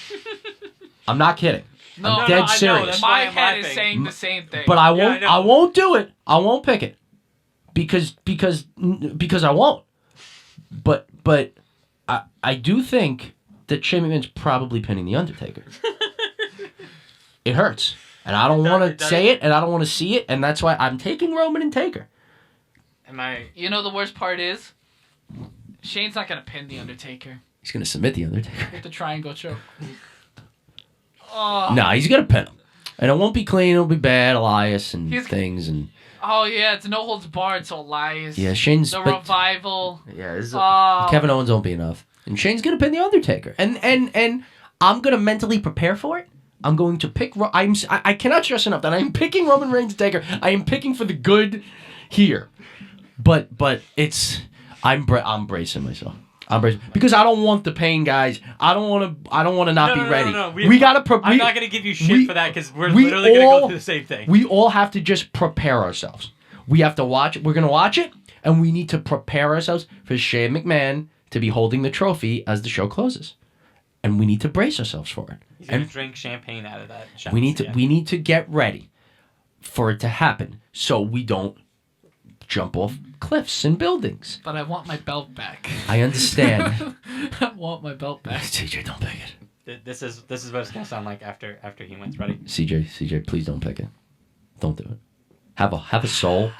I'm not kidding. I'm dead serious. My head is saying the same thing. But I won't. I won't do it. I won't pick it because I won't. But I do think that Shane McMahon's probably pinning the Undertaker. It hurts, and I don't want to say it, and I don't want to see it, and that's why I'm taking Roman and Taker. You know the worst part is, Shane's not gonna pin the Undertaker. He's gonna submit the Undertaker. With the triangle choke. Oh. Nah, he's gonna pin him, and it won't be clean. It'll be bad, Elias and He's- things, and Oh yeah, it's no holds barred. So Elias. yeah, Shane's. The but- revival. yeah, this is Oh. Kevin Owens won't be enough, and Shane's gonna pin the Undertaker, and I'm gonna mentally prepare for it. I'm going to pick. I cannot stress enough that I'm picking Roman Reigns Taker. I am picking for the good here, but it's I'm bracing myself. I'm bracing because I don't want the pain, guys. I don't want to not be ready. No. We gotta. I'm not gonna give you shit we- for that because we're we literally gonna all- go through the same thing. We all have to just prepare ourselves. We have to watch it. We're gonna watch it, and we need to prepare ourselves for Shane McMahon to be holding the trophy as the show closes, and we need to brace ourselves for it. He's gonna And drink champagne out of that. Shot. we need to get ready for it to happen, so we don't jump off cliffs and buildings. But I want my belt back. I understand. I want my belt back. CJ, don't pick it. This is what it's gonna sound like after he wins. Ready? CJ, please don't pick it. Don't do it. Have a soul.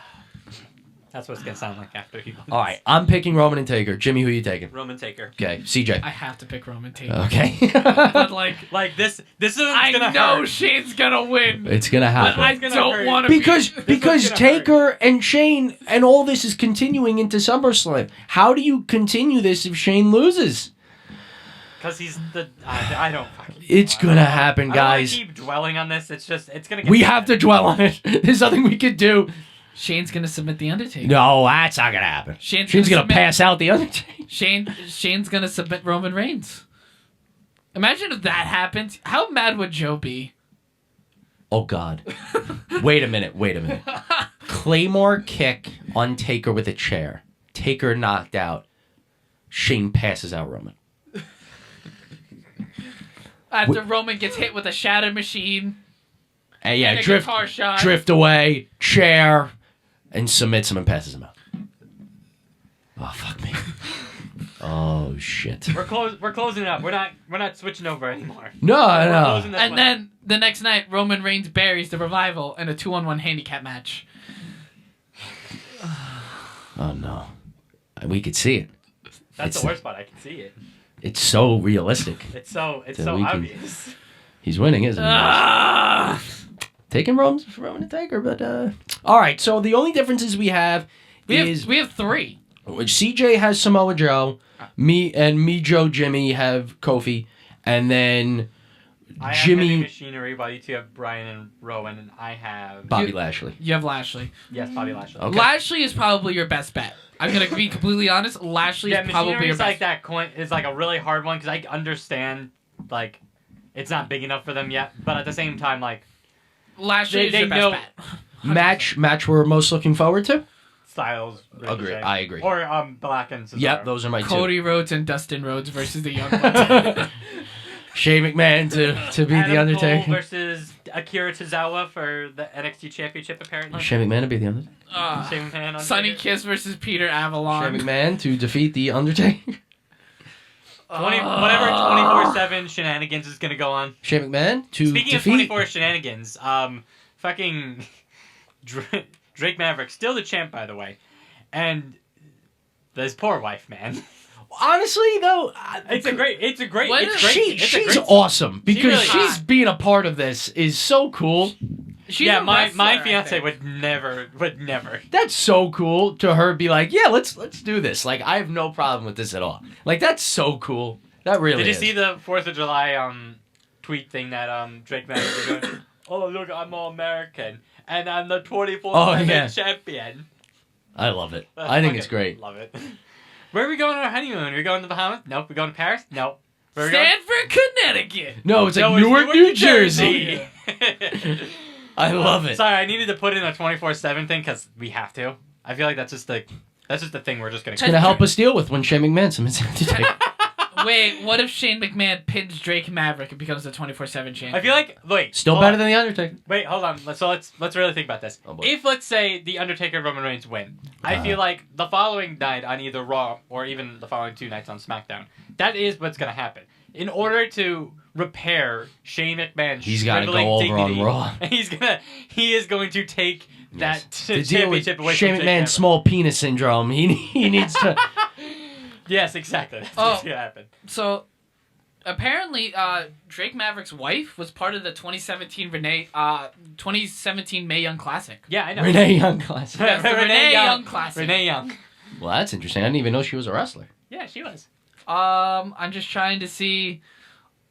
That's what it's gonna sound like after he wins. All right, I'm picking Roman and Taker. Jimmy, who you taking? Roman Taker. Okay, CJ. I have to pick Roman Taker. Okay. But like, Like this is what's I gonna know hurt. Shane's gonna win. It's gonna But happen. I gonna don't hurt. want to because gonna Taker and Shane and all this is continuing into SummerSlam. How do you continue this if Shane loses? Because he's the. I don't fucking. It's know. gonna happen, I don't wanna guys. keep dwelling on this. It's gonna. Get We bad. have to dwell on it. There's nothing we could do. Shane's gonna submit the Undertaker. No, that's not gonna happen. Shane's Shane's gonna submit- pass out the Undertaker. Shane's gonna submit Roman Reigns. Imagine if that happens. How mad would Joe be? Oh God. Wait a minute. Claymore kick on Taker with a chair. Taker knocked out. Shane passes out Roman. After Roman gets hit with a shatter machine And yeah, and a drift guitar shot. away, chair, and submits him and passes him out. Oh fuck me. Oh shit. We're closing it up. We're not switching over anymore. No, We're no. closing this And one. then the next night, Roman Reigns buries the Revival in a 2-on-1 handicap match. Oh no. We could see it. That's it's- the worst part. I can see it. It's so realistic. It's so So we can- obvious. He's winning, isn't he? Ah! Taking Roman to Taker, but all right. So the only differences we have We is have three. CJ has Samoa Joe, me, Joe, Jimmy have Kofi, and then I have Heavy Jimmy, Machinery, while you two have Brian and Rowan, and I have Bobby You- Lashley. You have Lashley. yes, Bobby Lashley. Okay. Lashley is probably your best bet. I'm gonna be completely honest. Lashley Yeah, is probably Machinery your is best. like that coin is like a really hard one because I understand like it's not big enough for them yet, but at the same time like Lashley is they your best know- bet. Match we're most looking forward to. Styles. Agree. Ricochet. I agree. Or Black and Cesaro. Yep, those are my Cody Rhodes and Dustin Rhodes versus the Young Bucks. two. Shane McMahon to beat Adam the Undertaker. Cole versus Akira Tozawa for the NXT Championship apparently. Shane McMahon to beat the Undertaker. Shane McMahon on Sonny Twitter. Kiss versus Peter Shane Avalon. McMahon to defeat the Undertaker. 20, whatever 24/7 shenanigans is gonna go on. Shane McMahon to Speaking defeat. of 24 shenanigans, fucking Drake Maverick, still the champ by the way, and his poor wife, man. Honestly, though, It's a great. What It's is- great. It's a she's great- awesome because really she's is. being a part of this is so cool. She's Yeah, a my wrestler, I fiance think. would never. That's so cool to her be like, yeah, let's do this. Like, I have no problem with this at all. Like, that's so cool. That really Did you is. see the 4th of July tweet thing that Drake Maverick was doing? Oh look, I'm all American and I'm the 24/7 Oh, yeah. champion. I love it. That's I think fucking- it's great. Love it. Where are we going on our honeymoon? Are we going to the Bahamas? Nope. We going to Paris? Nope. Where are we going? Stanford, Connecticut. No, it's like No, it's Newark, New Jersey. I love it. Sorry, I needed to put in a 24/7 thing because we have to. I feel like that's just the thing we're just gonna. It's going to help us deal with when Shane McMahon submits to take. Wait, what if Shane McMahon pins Drake Maverick and becomes the 24/7 champion? I feel like Still hold better on. than The Undertaker. Wait, hold on. Let's really think about this. Oh, boy. If let's say the Undertaker and Roman Reigns win, I feel like the following night on either Raw or even the following 2 nights on SmackDown, that is what's gonna happen. In order to repair Shane McMahon's He's got to go shriveling over on dignity, Raw. he is going to take that To deal with championship away Shane from Jake McMahon's Maverick. small penis syndrome, he needs to. Yes, exactly. That's Oh. what's gonna happen. So, apparently, Drake Maverick's wife was part of the 2017 Mae Young Classic. Yeah, I know. Renee Young classic. Yes, the Renee Young Classic. Renee Young. Well, that's interesting. I didn't even know she was a wrestler. Yeah, she was. I'm just trying to see,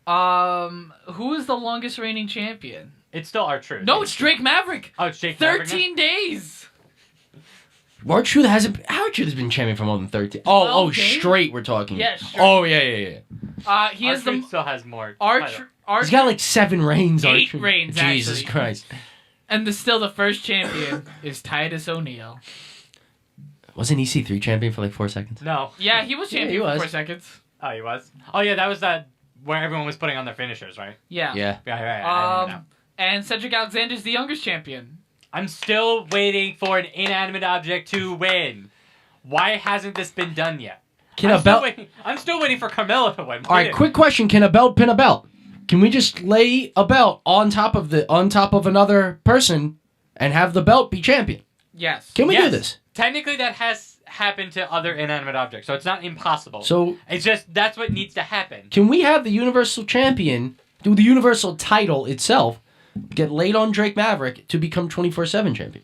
who is the longest reigning champion? It's still R-Truth. No, it's Drake Maverick. Oh, it's Jake Maverick now? 13 days. R-Truth hasn't. R-Truth has been champion for more than 13. Oh, Okay. straight. We're talking. Yeah, straight. Oh yeah. He has R-Truth the still has more. He's got like 7 reigns. 8 R-Truth. reigns, Jesus actually. Christ. and still the first champion is Titus O'Neil. Wasn't EC3 champion for like 4 seconds? No. Yeah, he was Yeah, champion he for was. 4 seconds. Oh, he was? Oh, yeah, that was that where everyone was putting on their finishers, right? Yeah. Yeah. Yeah, right. I remember now. And Cedric Alexander's the youngest champion. I'm still waiting for an inanimate object to win. Why hasn't this been done yet? Can I'm a still belt? waiting- I'm still waiting for Carmelo to win. All right, quick question: can a belt pin a belt? Can we just lay a belt on top of another person and have the belt be champion? Yes. Can we do Yes. this? Technically, that has happened to other inanimate objects, so it's not impossible. So It's just that's what needs to happen. can we have the Universal Champion, do the Universal title itself, get laid on Drake Maverick to become 24/7 champion?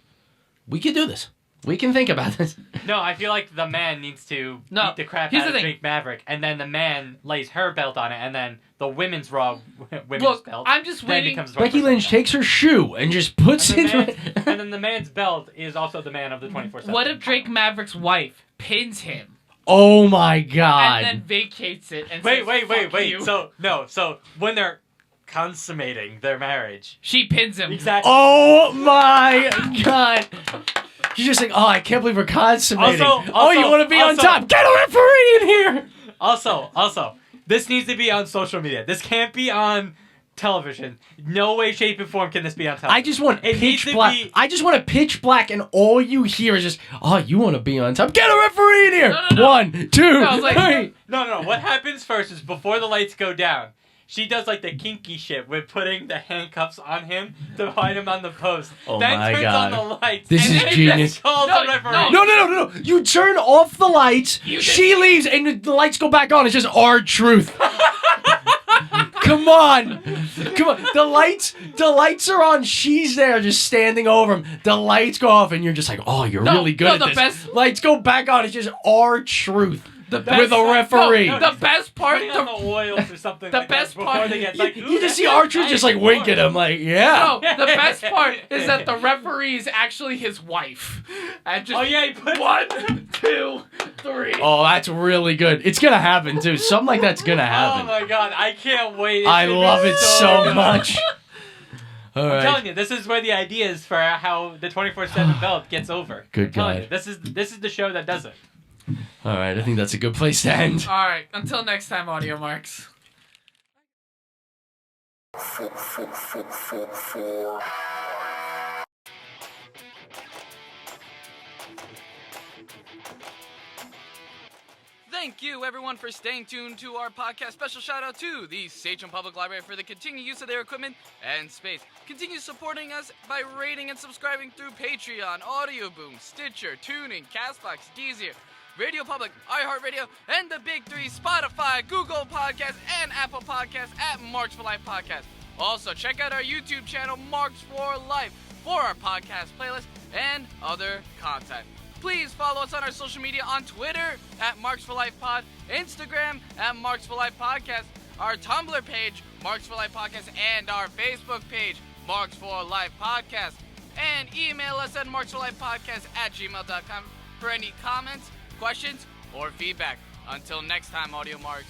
We could do this. We can think about this. No, I feel like the man needs to No, beat the crap here's out the of thing. Drake Maverick, and then the man lays her belt on it, and then the women's Raw women's Look, belt. I'm just then waiting. becomes Becky 24/7 Lynch belt. takes her shoe and just puts And it. and then the man's belt is also the man of the 24/7. What if Drake Maverick's wife pins him Oh my God! and then vacates it and Wait, says, wait, "Fuck you." So when they're consummating their marriage, She pins him. exactly. Oh my God! She's just like, oh, I can't believe we're consummating. Also- you want to be on also- top? Get a referee in here! Also, this needs to be on social media. This can't be on television. No way, shape, and form can this be on television. I just want It needs pitch to black. be- I just want a pitch black, and all you hear is just, oh, you want to be on top? Get a referee in here! No. 1, 2, No, it's like- 3. No. What happens first is before the lights go down, she does like the kinky shit with putting the handcuffs on him to find him on the post. Oh then my turns God. on the lights. This and is then genius. calls No, the referee. no. No. You turn off the lights. You She leaves, and the lights go back on. It's just R-Truth. Come on. The lights are on. She's there, just standing over him. The lights go off, and you're just like, oh, you're No, really good no, at the this. best- Lights go back on. It's just R-Truth. The With a referee. No, the best part. Putting on the oils or something. the like best that before part- they get You, like, you just see R-Truth just like wink at him, like, yeah. No, the best part is that the referee is actually his wife. And just Oh yeah, he put 1, 2, 3. Oh, that's really good. It's gonna happen too. Something like that's gonna Oh happen. my God, I can't wait. It's I gonna be love it so good. much. All I'm right. telling you, this is where the idea is for how the 24/7 belt gets over. Good I'm telling God. you, this is the show that does it. All right. I think that's a good place to end. All right, until next time, Audio Marks. Thank you, everyone, for staying tuned to our podcast. Special shout out to the Sachem Public Library for the continued use of their equipment and space. Continue supporting us by rating and subscribing through Patreon, Audio Boom, Stitcher, TuneIn, Castbox, Deezer, Radio Public, iHeartRadio, and the Big Three: Spotify, Google Podcasts, and Apple Podcasts at Marks for Life Podcast. Also, check out our YouTube channel, Marks for Life, for our podcast playlist and other content. Please follow us on our social media on Twitter at Marks for Life Pod, Instagram at Marks for Life Podcast, our Tumblr page, Marks for Life Podcast, and our Facebook page, Marks for Life Podcast. And email us at marksforlifepodcast@gmail.com for any comments, questions, or feedback. Until next time, Audio Marks.